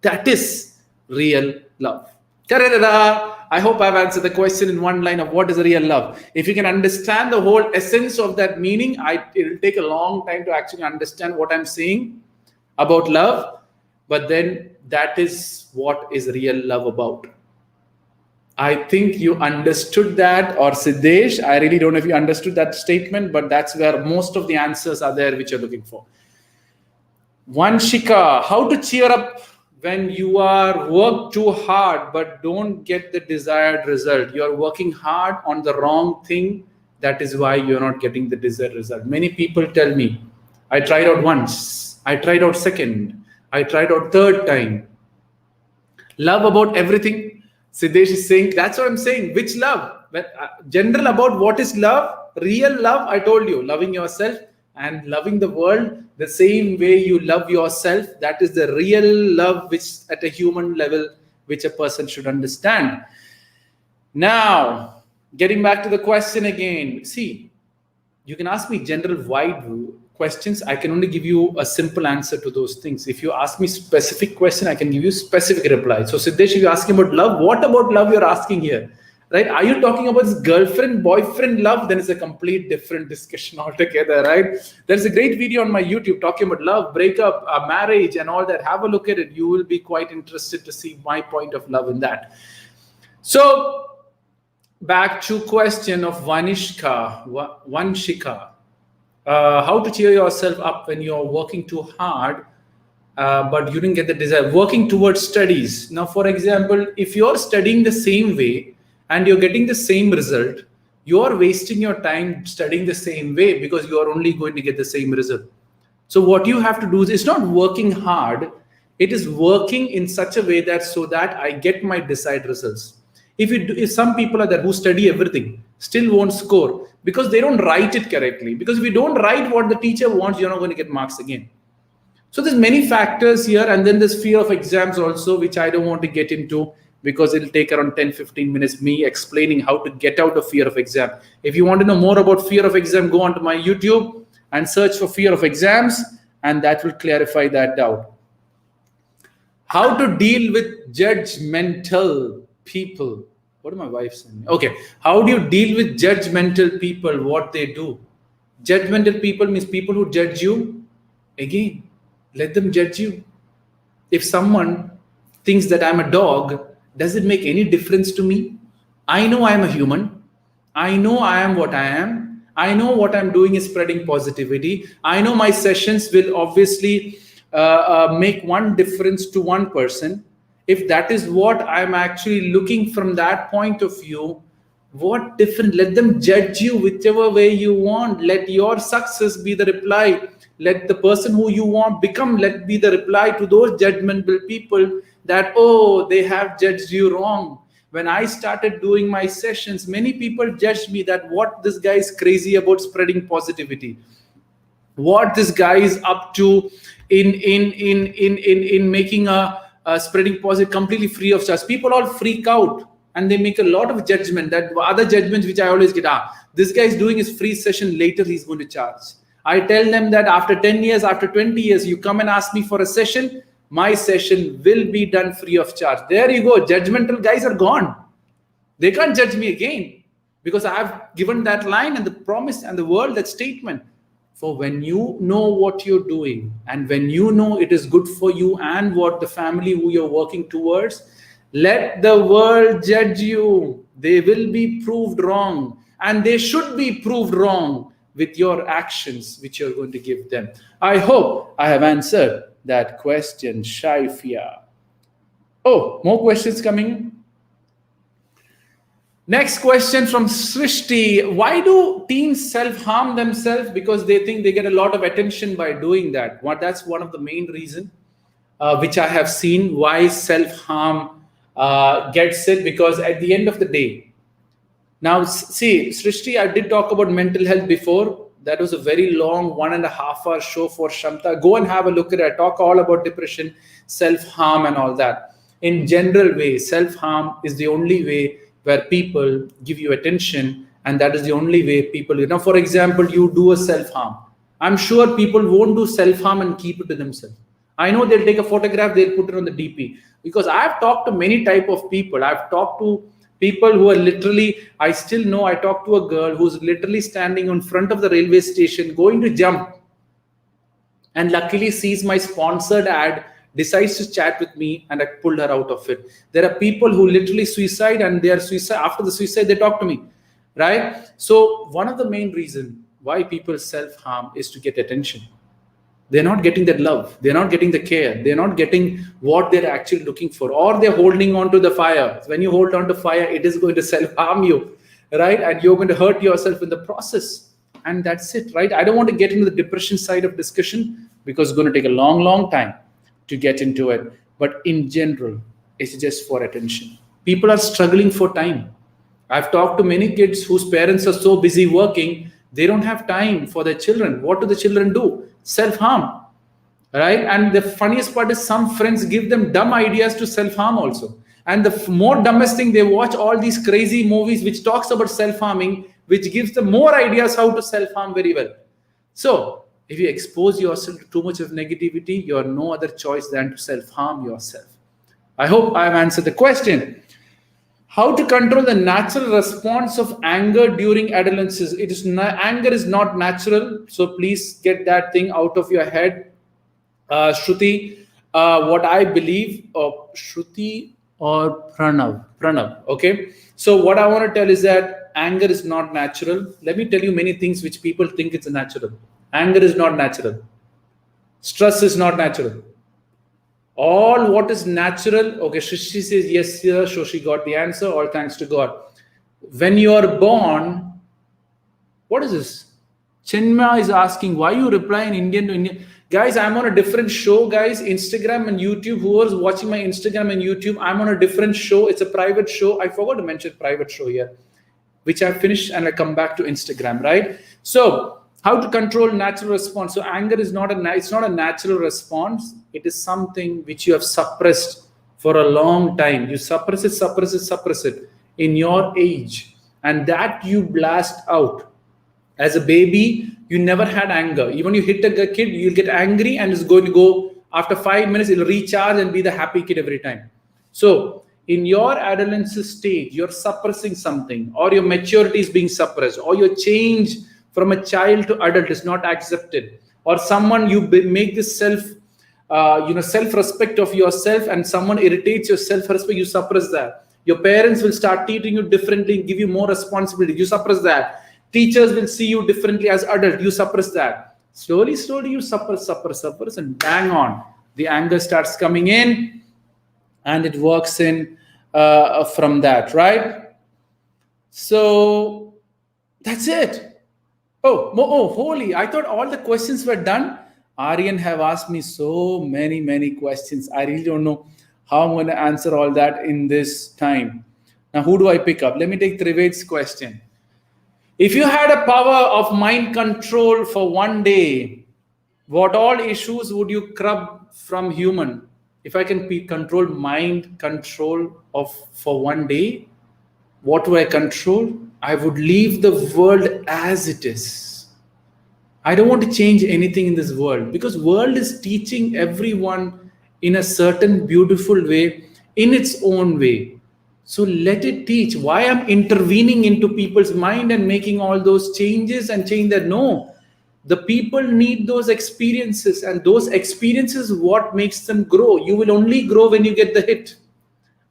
That is real love. I hope I've answered the question in one line of what is real love. If you can understand the whole essence of that meaning, it will take a long time to actually understand what I'm saying about love. But then that is what is real love about. I think you understood that, or Siddesh, I really don't know if you understood that statement, but that's where most of the answers are there which you're looking for. Vanshika, how to cheer up when you are work too hard but don't get the desired result? You're working hard on the wrong thing. That is why you're not getting the desired result. Many people tell me, I tried out once, I tried out second, I tried out third time. Love about everything. Siddesh is saying, that's what I'm saying. Which love? General about what is love? Real love, I told you, loving yourself and loving the world the same way you love yourself. That is the real love which at a human level, which a person should understand. Now, getting back to the question again. See, you can ask me general wide questions. I can only give you a simple answer to those things. If you ask me specific question, I can give you specific reply. So Siddesh, if you're asking about love, what about love you're asking here? Right? Are you talking about this girlfriend, boyfriend love? Then it's a complete different discussion altogether, right? There's a great video on my YouTube talking about love, breakup, marriage and all that. Have a look at it. You will be quite interested to see my point of love in that. So back to question of Vanshika. How to cheer yourself up when you're working too hard, but you didn't get the desire. Working towards studies. Now, for example, if you're studying the same way and you're getting the same result, you're wasting your time studying the same way because you are only going to get the same result. So what you have to do is, it's not working hard. It is working in such a way that so that I get my desired results. If some people are there who study everything, still won't score because they don't write it correctly. Because if you don't write what the teacher wants, you're not going to get marks again. So there's many factors here, and then there's fear of exams also, which I don't want to get into because it'll take around 10-15 minutes me explaining how to get out of fear of exam. If you want to know more about fear of exam, go onto my YouTube and search for fear of exams, and that will clarify that doubt. How to deal with judgmental people. What did my wife send me? Okay. How do you deal with judgmental people? What they do? Judgmental people means people who judge you. Again, let them judge you. If someone thinks that I'm a dog, does it make any difference to me? I know I am a human. I know I am what I am. I know what I'm doing is spreading positivity. I know my sessions will obviously make one difference to one person. If that is what I'm actually looking from that point of view, what different? Let them judge you whichever way you want. Let your success be the reply. Let the person who you want become, let be the reply to those judgmental people that, oh, they have judged you wrong. When I started doing my sessions, many people judged me that what this guy is crazy about spreading positivity. What this guy is up to in making a spreading positive completely free of charge. People all freak out and they make a lot of judgment, that other judgments which I always get, this guy is doing his free session, later he's going to charge. I tell them that after 10 years, after 20 years, you come and ask me for a session, my session will be done free of charge. There you go. Judgmental guys are gone. They can't judge me again because I have given that line and the promise and the word, that statement. For when you know what you're doing and when you know it is good for you and what the family who you're working towards, Let the world judge you. They will be proved wrong, and they should be proved wrong with your actions which you're going to give them. I hope I have answered that question, Shaifia. Oh, more questions coming. Next question from Srishti. Why do teens self-harm themselves? Because they think they get a lot of attention by doing that. That's one of the main reasons which I have seen why self-harm gets it. Because at the end of the day, now see, Srishti, I did talk about mental health before. That was a very long 1.5 hour show for Kshamta. Go and have a look at it. I talk all about depression, self-harm and all that. In general way, self-harm is the only way where people give you attention, and that is the only way people, for example, you do a self-harm. I'm sure people won't do self-harm and keep it to themselves. I know they'll take a photograph, they'll put it on the DP, because I've talked to many type of people. I've talked to people who are literally, I still know, I talked to a girl who's literally standing in front of the railway station, going to jump, and luckily sees my sponsored ad, decides to chat with me, and I pulled her out of it. There are people who literally suicide, and they are suicide. After the suicide, they talk to me, right? So one of the main reasons why people self-harm is to get attention. They're not getting that love. They're not getting the care. They're not getting what they're actually looking for, or they're holding on to the fire. When you hold on to fire, it is going to self-harm you, right? And you're going to hurt yourself in the process. And that's it, right? I don't want to get into the depression side of discussion because it's going to take a long, long time to get into it. But in general, it's just for attention. People are struggling for time. I've talked to many kids whose parents are so busy working, they don't have time for their children. What do the children do? Self-harm, right? And the funniest part is some friends give them dumb ideas to self-harm also. And the more dumbest thing, they watch all these crazy movies which talks about self-harming, which gives them more ideas how to self-harm very well. So if you expose yourself to too much of negativity, you have no other choice than to self-harm yourself. I hope I have answered the question. How to control the natural response of anger during adolescence? Anger is not natural, so please get that thing out of your head. Shruti, what I believe, Shruti or Pranav, okay? So what I want to tell is that anger is not natural. Let me tell you many things which people think it's natural. Anger is not natural. Stress is not natural. All what is natural, okay, Shishi says yes, sir, so she got the answer, all thanks to God. When you are born, what is this? Chinma is asking, why you reply in Indian to Indian? Guys, I'm on a different show, guys. Instagram and YouTube, whoever's watching my Instagram and YouTube, I'm on a different show. It's a private show. I forgot to mention private show here, which I finished and I come back to Instagram, right? So, how to control natural response. So anger is not it's not a natural response. It is something which you have suppressed for a long time. You suppress it in your age. And that you blast out. As a baby, you never had anger. Even you hit a kid, you'll get angry and it's going to go, after 5 minutes, it'll recharge and be the happy kid every time. So in your adolescent stage, you're suppressing something, or your maturity is being suppressed, or your change from a child to adult is not accepted, or someone you make this self-respect of yourself, and someone irritates your self-respect, you suppress that. Your parents will start treating you differently and give you more responsibility, you suppress that. Teachers will see you differently as adult, you suppress that. Slowly you suppress, and bang on, the anger starts coming in, and it works in from that, right? So that's it. Oh, holy, I thought all the questions were done. Aryan have asked me so many questions. I really don't know how I'm going to answer all that in this time. Now, who do I pick up? Let me take Trived's question. If you had a power of mind control for one day, what all issues would you curb from human? If I can control mind control for one day, what do I control? I would leave the world as it is. I don't want to change anything in this world, because world is teaching everyone in a certain beautiful way, in its own way. So let it teach. Why I'm intervening into people's mind and making all those changes and change that? No, the people need those experiences, and those experiences what makes them grow. You will only grow when you get the hit.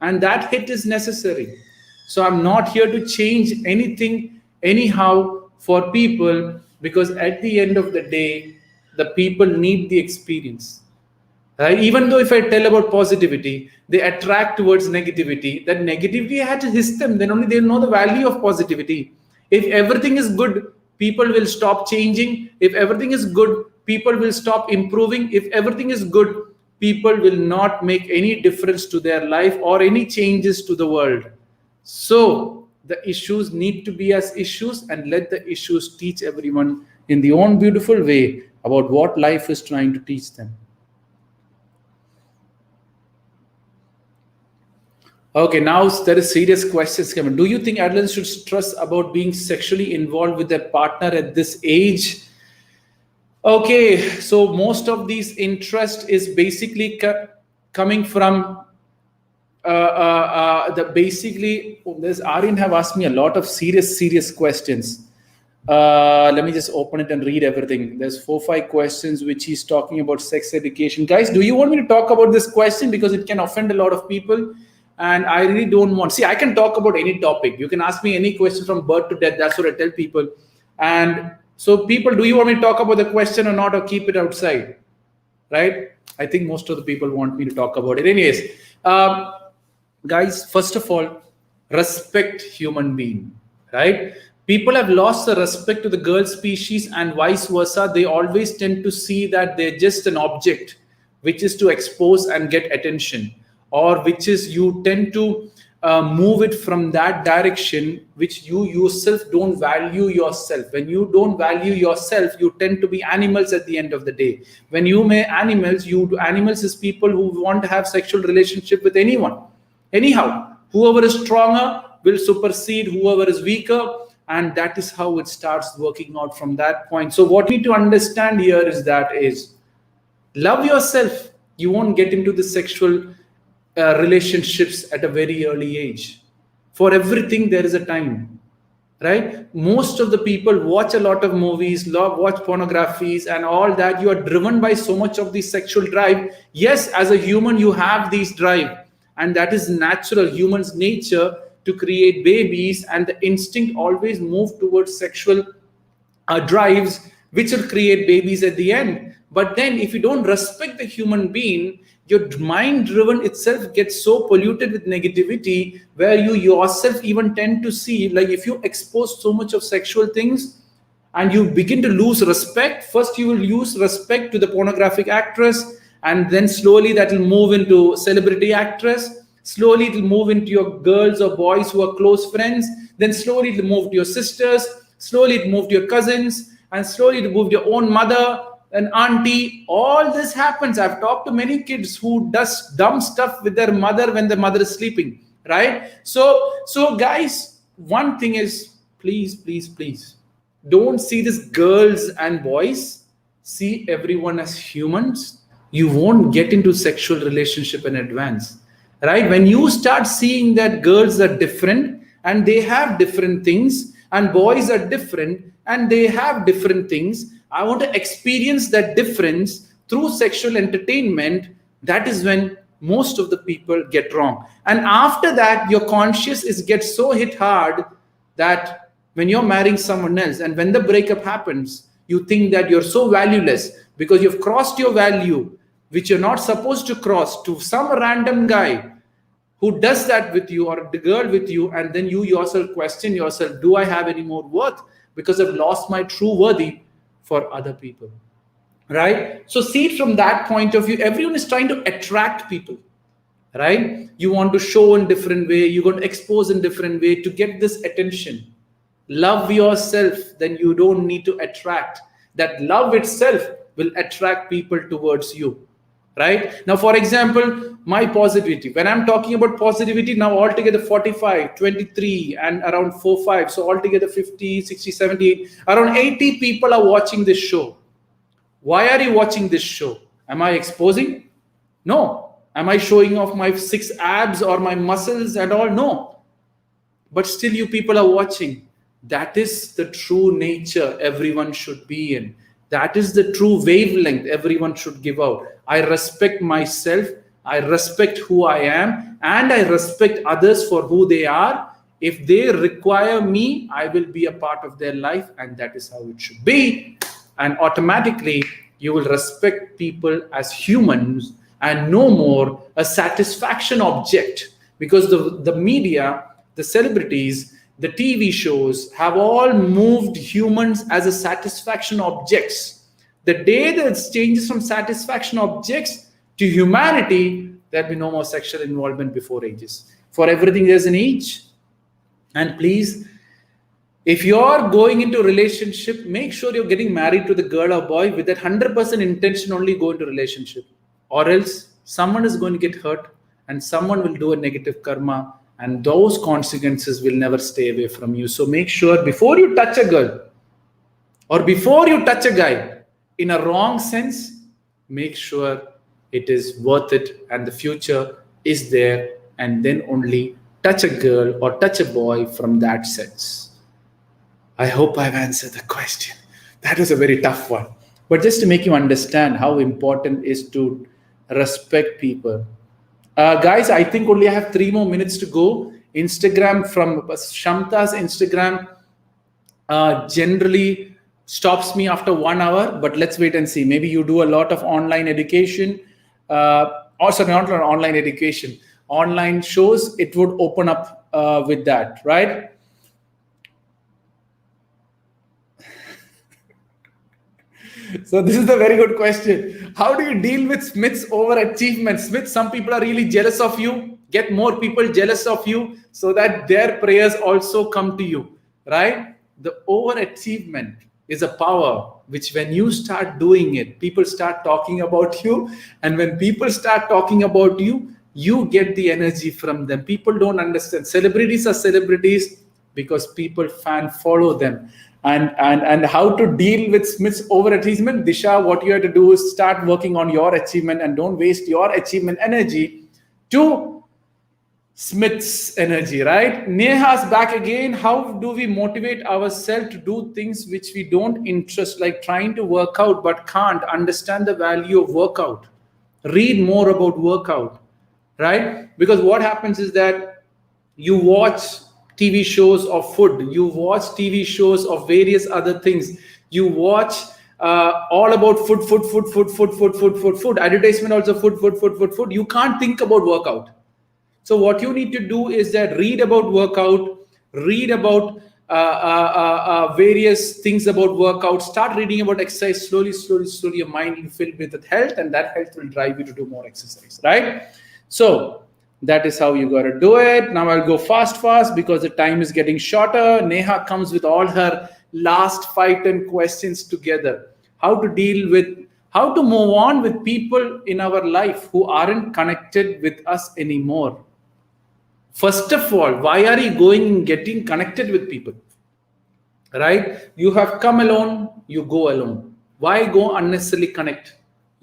and that hit is necessary. So I'm not here to change anything anyhow for people, because at the end of the day, the people need the experience. Right? Even though if I tell about positivity, they attract towards negativity. That negativity had to hit them, then only they'll know the value of positivity. If everything is good, people will stop changing. If everything is good, people will stop improving. If everything is good, people will not make any difference to their life or any changes to the world. So the issues need to be as issues, and let the issues teach everyone in their own beautiful way about what life is trying to teach them. Okay, now there is serious questions coming. Do you think adolescents should stress about being sexually involved with their partner at this age? Okay, so most of these interest is basically coming from the basically. There's Aryan have asked me a lot of serious questions. Let me just open it and read everything. There's 4-5 questions which he's talking about sex education. Guys, do you want me to talk about this question, because it can offend a lot of people? And I really don't want. See, I can talk about any topic. You can ask me any question from birth to death. That's what I tell people. And so, people, do you want me to talk about the question or not, or keep it outside? Right? I think most of the people want me to talk about it. Anyways, guys, first of all, respect human being. Right? People have lost the respect to the girl species, and vice versa. They always tend to see that they're just an object, which is to expose and get attention, or which is you tend to move it from that direction, which you yourself don't value yourself. When you don't value yourself, you tend to be animals at the end of the day. When you may animals, animals is people who want to have sexual relationship with anyone. Anyhow, whoever is stronger will supersede whoever is weaker, and that is how it starts working out from that point. So what we need to understand here is love yourself. You won't get into the sexual relationships at a very early age. For everything there is a time, right? Most of the people watch a lot of movies, watch pornographies and all that. You are driven by so much of the sexual drive. Yes, as a human you have these drive, and that is natural, human's nature to create babies, and the instinct always move towards sexual drives, which will create babies at the end. But then if you don't respect the human being, your mind driven itself gets so polluted with negativity, where you yourself even tend to see, like if you expose so much of sexual things and you begin to lose respect, first you will lose respect to the pornographic actress, and then slowly that will move into celebrity actress. Slowly it will move into your girls or boys who are close friends. Then slowly it will move to your sisters. Slowly it will move to your cousins, and slowly it will move to your own mother and auntie. All this happens. I've talked to many kids who does dumb stuff with their mother when the mother is sleeping, right? So guys, one thing is, please don't see this girls and boys. See everyone as humans. You won't get into sexual relationship in advance, right? When you start seeing that girls are different and they have different things, and boys are different and they have different things, I want to experience that difference through sexual entertainment. That is when most of the people get wrong. And after that, your conscious gets so hit hard that when you're marrying someone else and when the breakup happens, you think that you're so valueless because you've crossed your value, which you're not supposed to cross, to some random guy who does that with you, or the girl with you, and then you yourself question yourself, do I have any more worth? Because I've lost my true worthy for other people, right? So see it from that point of view. Everyone is trying to attract people, right? You want to show in different way, you're going to expose in different way to get this attention. Love yourself, then you don't need to attract. That love itself will attract people towards you, right? Now, for example, my positivity, when I'm talking about positivity, now altogether 45, 23 and around 4-5, so altogether 50, 60, 70, around 80 people are watching this show. Why are you watching this show? Am I exposing? No. Am I showing off my 6 abs or my muscles and all? No. But still you people are watching. That is the true nature everyone should be in. That is the true wavelength everyone should give out. I respect myself. I respect who I am, and I respect others for who they are. If they require me, I will be a part of their life, and that is how it should be. And automatically, you will respect people as humans and no more a satisfaction object, because the media, the celebrities, the TV shows have all moved humans as a satisfaction objects. The day that it changes from satisfaction objects to humanity, there'll be no more sexual involvement before ages. For everything, there's an age. And please, if you're going into a relationship, make sure you're getting married to the girl or boy with that 100% intention only go into relationship. Or else someone is going to get hurt and someone will do a negative karma, and those consequences will never stay away from you. So make sure before you touch a girl or before you touch a guy in a wrong sense, make sure it is worth it and the future is there, and then only touch a girl or touch a boy from that sense. I hope I've answered the question. That was a very tough one. But just to make you understand how important it is to respect people. Guys, I think only I have 3 more minutes to go. Instagram, from Kshamta's Instagram generally stops me after 1 hour, but let's wait and see. Maybe you do a lot of online education. Also not online education, online shows, it would open up with that, right? So this is a very good question. How do you deal with Smith's overachievement? Smith, some people are really jealous of you. Get more people jealous of you so that their prayers also come to you, right? The overachievement is a power which, when you start doing it, people start talking about you. And when people start talking about you, you get the energy from them. People don't understand. Celebrities are celebrities because people follow them. And how to deal with Smith's overachievement? Disha, what you have to do is start working on your achievement and don't waste your achievement energy to Smith's energy, right? Neha's back again. How do we motivate ourselves to do things which we don't interest, like trying to work out but can't understand the value of workout? Read more about workout, right? Because what happens is that you watch TV shows of food, you watch TV shows of various other things, you watch all about food, advertisement also food. You can't think about workout. So what you need to do is that read about workout, read about various things about workout, start reading about exercise. Slowly your mind will fill with health, and that health will drive you to do more exercise, right? So that is how you got to do it. Now I'll go fast because the time is getting shorter. Neha comes with all her last 5-10 questions together. How to move on with people in our life who aren't connected with us anymore. First of all, why are you going and getting connected with people? Right? You have come alone, you go alone. Why go unnecessarily connect?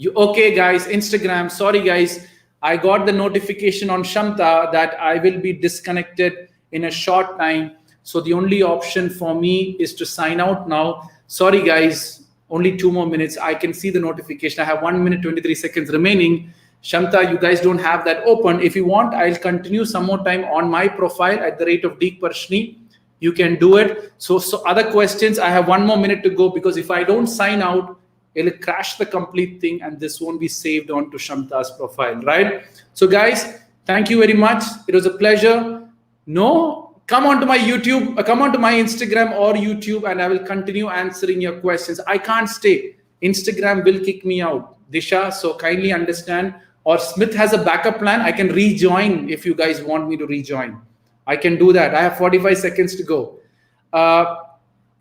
Okay, guys, Instagram, sorry, guys. I got the notification on Kshamta that I will be disconnected in a short time. So the only option for me is to sign out now. Sorry, guys, only 2 more minutes. I can see the notification. I have 1 minute, 23 seconds remaining. Kshamta, you guys don't have that open. If you want, I'll continue some more time on my profile at the rate of Deek Parassini. You can do it. So other questions, I have 1 more minute to go, because if I don't sign out, it'll crash the complete thing and this won't be saved onto Kshamta's profile, right? So guys, thank you very much. It was a pleasure. Come onto my YouTube, come onto my Instagram or YouTube, and I will continue answering your questions. I can't stay. Instagram will kick me out, Disha, so kindly understand. Or Smith has a backup plan. I can rejoin if you guys want me to rejoin. I can do that. I have 45 seconds to go.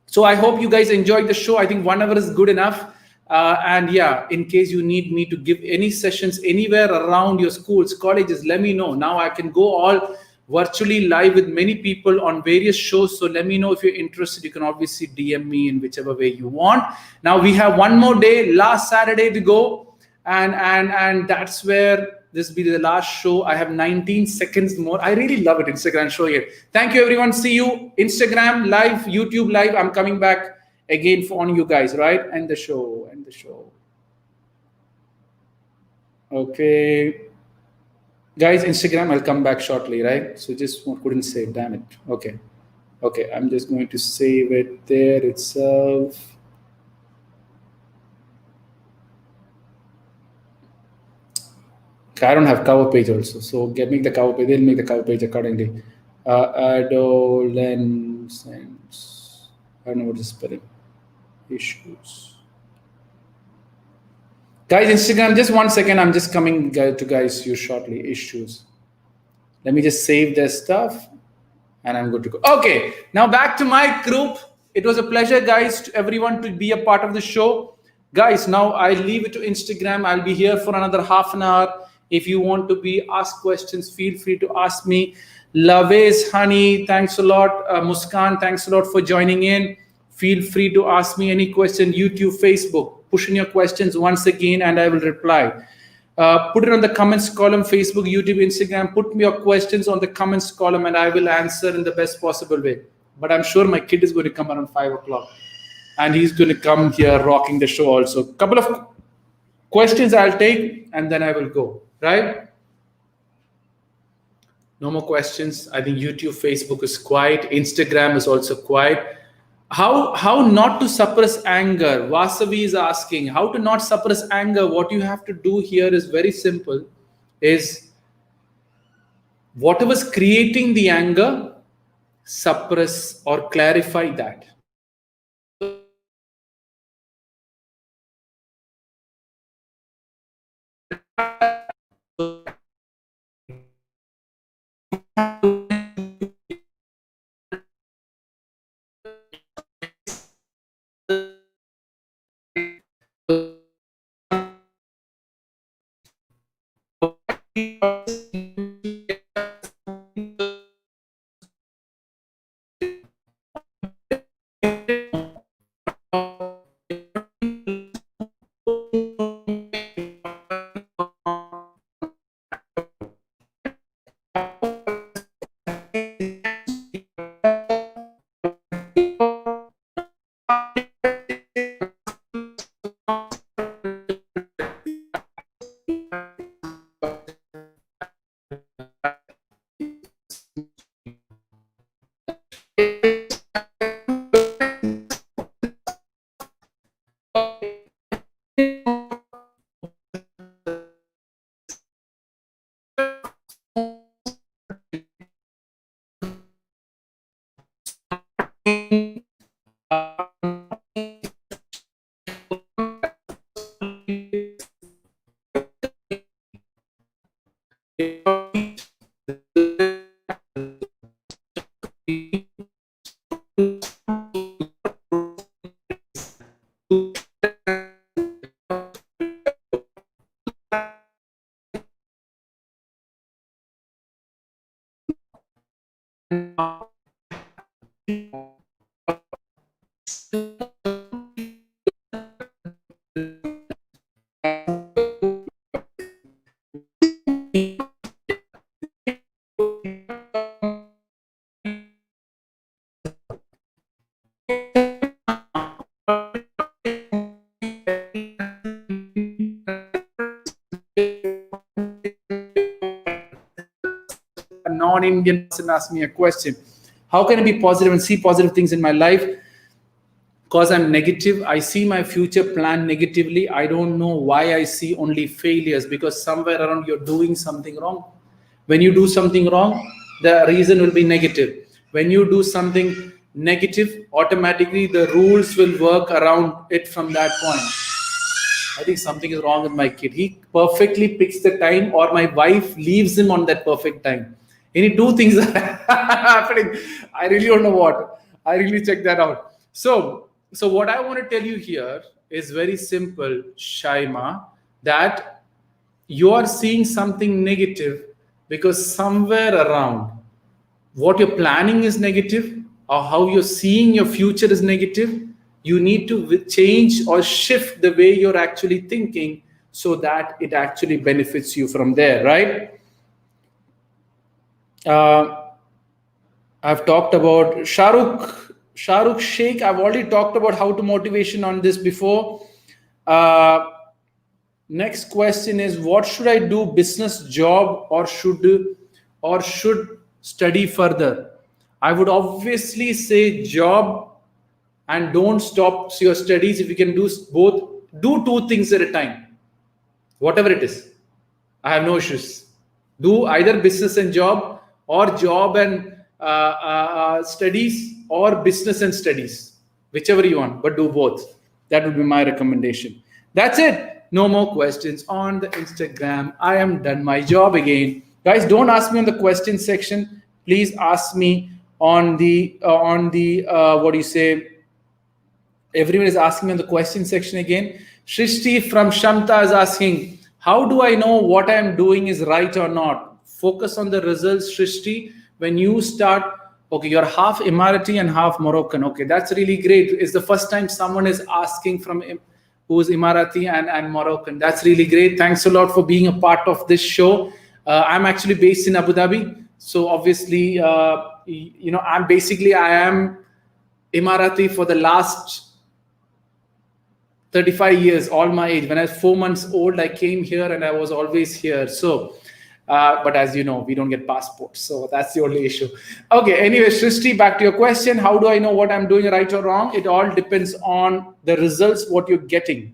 So I hope you guys enjoyed the show. I think 1 hour is good enough. And yeah, in case you need me to give any sessions anywhere around your schools, colleges, let me know. Now I can go all virtually live with many people on various shows. So let me know if you're interested. You can obviously DM me in whichever way you want. Now we have 1 more day, last Saturday to go. And that's where this will be the last show. I have 19 seconds more. I really love it, Instagram show here. Thank you, everyone. See you Instagram live, YouTube live. I'm coming back again on you guys, right? End the show. Okay. Guys, Instagram, I'll come back shortly, right? So just couldn't save, damn it. Okay. Okay, I'm just going to save it there itself. I don't have cover page also, so make the cover page. They'll make the cover page accordingly. Adolescents. I don't know what is spelling. Issues. Guys, Instagram, just 1 second. I'm just coming to guys you shortly. Issues. Let me just save their stuff and I'm good to go. Okay, now back to my group. It was a pleasure, guys, to everyone to be a part of the show. Guys, now I leave it to Instagram. I'll be here for another half an hour. If you want to be asked questions, feel free to ask me. Laves, honey, thanks a lot. Muskan, thanks a lot for joining in. Feel free to ask me any question. YouTube, Facebook, push in your questions once again and I will reply. Put it on the comments column, Facebook, YouTube, Instagram. Put me your questions on the comments column and I will answer in the best possible way. But I'm sure my kid is going to come around 5 o'clock and he's going to come here rocking the show also. Couple of questions I'll take and then I will go, right? No more questions. I think YouTube, Facebook is quiet. Instagram is also quiet. How not to suppress anger? Vasavi is asking how to not suppress anger. What you have to do here is very simple, is whatever's creating the anger, suppress or clarify that. Non-Indian person asked me a question. How can I be positive and see positive things in my life? Because I'm negative, I see my future plan negatively. I don't know why I see only failures, because somewhere around you're doing something wrong. When you do something wrong, the reason will be negative. When you do something negative, automatically the rules will work around it from that point. I think something is wrong with my kid. He perfectly picks the time, or my wife leaves him on that perfect time. Any two things are happening. I really don't know what. I really check that out. So what I want to tell you here is very simple, Shaima, that you are seeing something negative because somewhere around what you're planning is negative, or how you're seeing your future is negative. You need to change or shift the way you're actually thinking so that it actually benefits you from there, right? I've talked about Shahrukh Sheikh. I've already talked about how to motivation on this before. Next question is, what should I do? Business, job, or should study further? I would obviously say job, and don't stop your studies. If you can do both, do two things at a time, whatever it is. I have no issues. Do either business and job, or job and studies, or business and studies, whichever you want, but do both. That would be my recommendation. That's it. No more questions on the Instagram. I am done my job again. Guys, don't ask me on the question section. Please ask me on the what do you say? Everyone is asking me on the question section again. Shrishti from Kshamta is asking, how do I know what I am doing is right or not? Focus on the results, Shrishti. When you start, okay, you're half Emirati and half Moroccan. Okay, that's really great. It's the first time someone is asking from who's Emirati and Moroccan. That's really great. Thanks a lot for being a part of this show. I'm actually based in Abu Dhabi. So obviously, I am Emirati for the last 35 years, all my age. When I was 4 months old, I came here and I was always here. So, but as you know, we don't get passports. So that's the only issue. Okay, anyway, Shrishti, back to your question. How do I know what I'm doing right or wrong? It all depends on the results, what you're getting.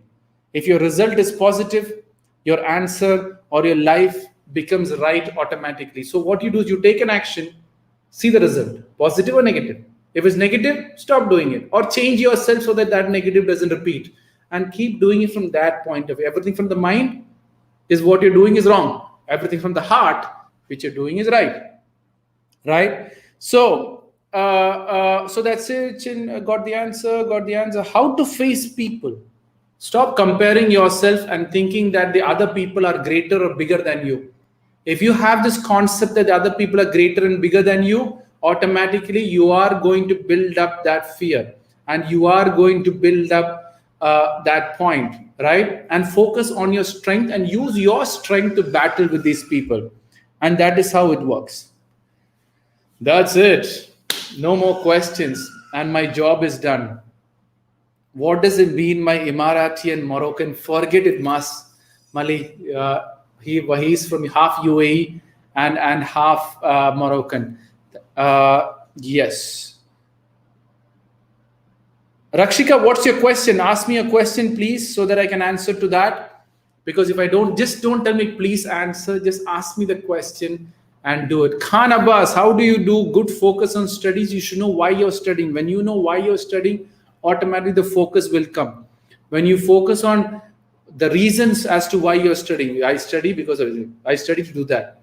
If your result is positive, your answer or your life becomes right automatically. So what you do is you take an action, see the result, positive or negative. If it's negative, stop doing it or change yourself so that that negative doesn't repeat, and keep doing it from that point of view. Everything from the mind is what you're doing is wrong. Everything from the heart, which you're doing is right. Right? So, so that's it. Got the answer. How to face people. Stop comparing yourself and thinking that the other people are greater or bigger than you. If you have this concept that the other people are greater and bigger than you, automatically you are going to build up that fear, and you are going to build up that point, right? And focus on your strength and use your strength to battle with these people. And that is how it works. That's it. No more questions. And my job is done. What does it mean, my Emirati and Moroccan? Forget it, Mali. He's from half UAE and half Moroccan. Yes. Rakshika, what's your question? Ask me a question, please, so that I can answer to that. Because if I don't tell me, please answer. Just ask me the question and do it. Khan Abbas, how do you do good focus on studies? You should know why you're studying. When you know why you're studying, automatically the focus will come. When you focus on the reasons as to why you're studying, I study because of it. I study to do that.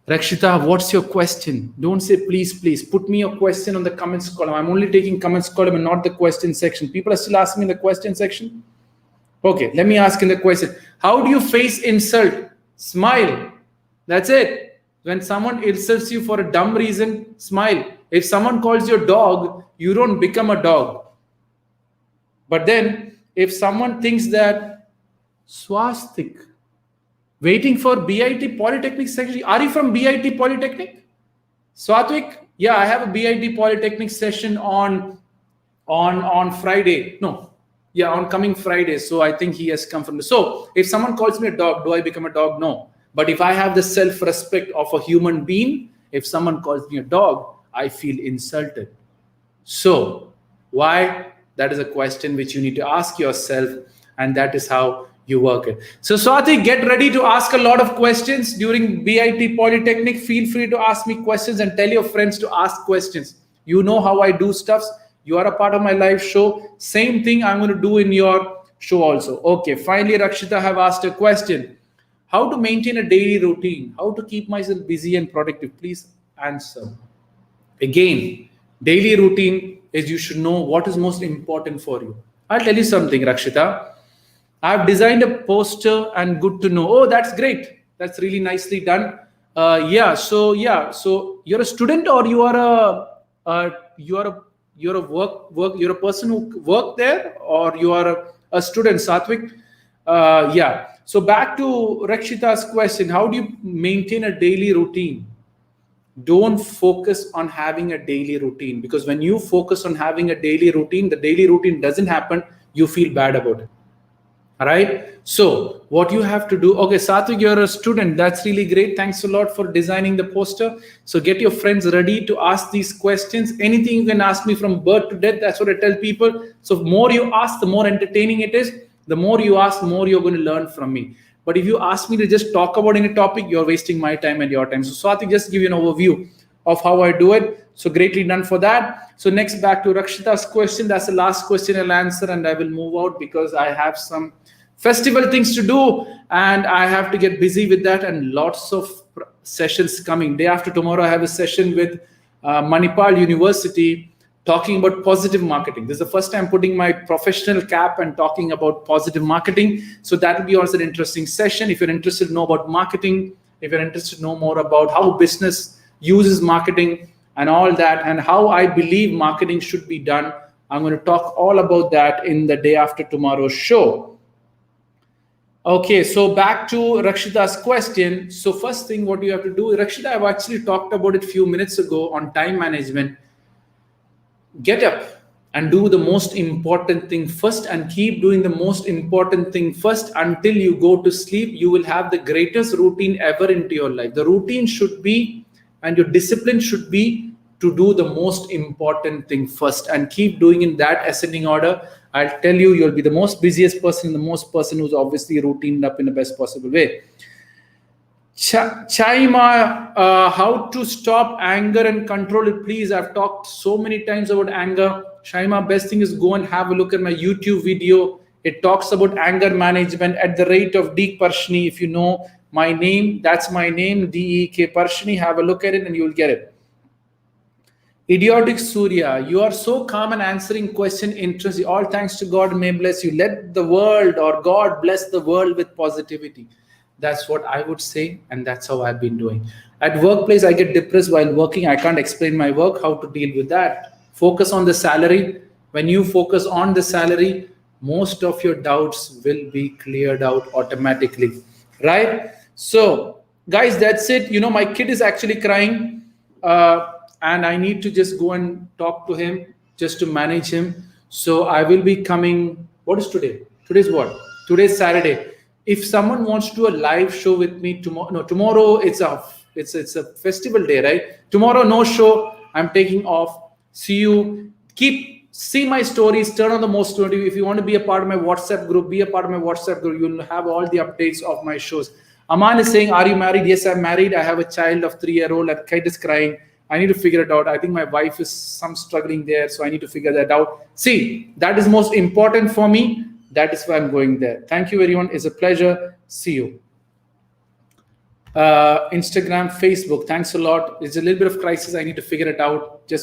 Rakshita, what's your question? Don't say please. Put me your question on the comments column. I'm only taking comments column and not the question section. People are still asking in the question section. Okay, let me ask in the question. How do you face insult? Smile. That's it. When someone insults you for a dumb reason, smile. If someone calls you a dog, you don't become a dog. But then, if someone thinks that swastik, waiting for BIT Polytechnic section. Are you from BIT Polytechnic? Swatvik? Yeah, I have a BIT Polytechnic session on Friday. No. Yeah, on coming Friday. So I think he has come from So if someone calls me a dog, do I become a dog? No. But if I have the self-respect of a human being, if someone calls me a dog, I feel insulted. So why? That is a question which you need to ask yourself, and that is how you work it. So Swati, get ready to ask a lot of questions during BIT Polytechnic. Feel free to ask me questions and tell your friends to ask questions. You know how I do stuffs. You are a part of my live show. Same thing I'm going to do in your show also. Okay, finally Rakshita have asked a question. How to maintain a daily routine? How to keep myself busy and productive? Please answer. Again, daily routine is you should know what is most important for you. I'll tell you something, Rakshita. I've designed a poster and good to know. Oh, that's great. That's really nicely done. So you're a student or you're a person who work there, or you are a student, Satvik? So back to Rakshita's question. How do you maintain a daily routine? Don't focus on having a daily routine, because when you focus on having a daily routine, the daily routine doesn't happen, you feel bad about it. All right. So what you have to do, okay, Satvik, you're a student. That's really great. Thanks a lot for designing the poster. So get your friends ready to ask these questions. Anything you can ask me from birth to death. That's what I tell people. So the more you ask, the more entertaining it is. The more you ask, the more you're going to learn from me. But if you ask me to just talk about any topic, you're wasting my time and your time. So Satvik, just give you an overview of how I do it. So greatly done for that. So next, back to Rakshita's question. That's the last question I'll answer, and I will move out because I have some festival things to do and I have to get busy with that, and lots of sessions coming. Day after tomorrow, I have a session with Manipal University talking about positive marketing. This is the first time putting my professional cap and talking about positive marketing. So that will be also an interesting session. If you're interested to know about marketing, if you're interested to know more about how business uses marketing and all that, and how I believe marketing should be done, I'm going to talk all about that in the day after tomorrow show. Okay, so back to Rakshita's question. So first thing what you have to do, Rakshita, I've actually talked about it a few minutes ago on time management. Get up and do the most important thing first, and keep doing the most important thing first until you go to sleep. You will have the greatest routine ever into your life. The routine should be, and your discipline should be, to do the most important thing first, and keep doing in that ascending order. I'll tell you, you'll be the most busiest person, the most person who's obviously routined up in the best possible way. Chaima, how to stop anger and control it, please. I've talked so many times about anger. Shaima, best thing is go and have a look at my YouTube video. It talks about anger management at the rate of Deek Parassini. If you know my name, that's my name, Deek Parassini. Have a look at it and you'll get it. Idiotic Surya, you are so calm and answering question interesting. All thanks to God, may bless you. Let the world, or God bless the world with positivity. That's what I would say, and that's how I've been doing. At workplace, I get depressed while working. I can't explain my work, how to deal with that. Focus on the salary. When you focus on the salary, most of your doubts will be cleared out automatically, right? So, guys, that's it. You know, my kid is actually crying. And I need to just go and talk to him just to manage him. So I will be coming. What is today? Today's what? Today's Saturday. If someone wants to do a live show with me tomorrow, no, tomorrow it's a festival day, right? Tomorrow no show. I'm taking off. See you. See my stories. Turn on the most notifications. If you want to be a part of my WhatsApp group, be a part of my WhatsApp group. You'll have all the updates of my shows. Aman is saying, "Are you married?" Yes, I'm married. I have a child of 3-year-old. That kid is crying. I need to figure it out. I think my wife is struggling there, so I need to figure that out. See, that is most important for me. That is why I'm going there. Thank you, everyone. It's a pleasure. See you. Instagram, Facebook. Thanks a lot. It's a little bit of crisis. I need to figure it out. Just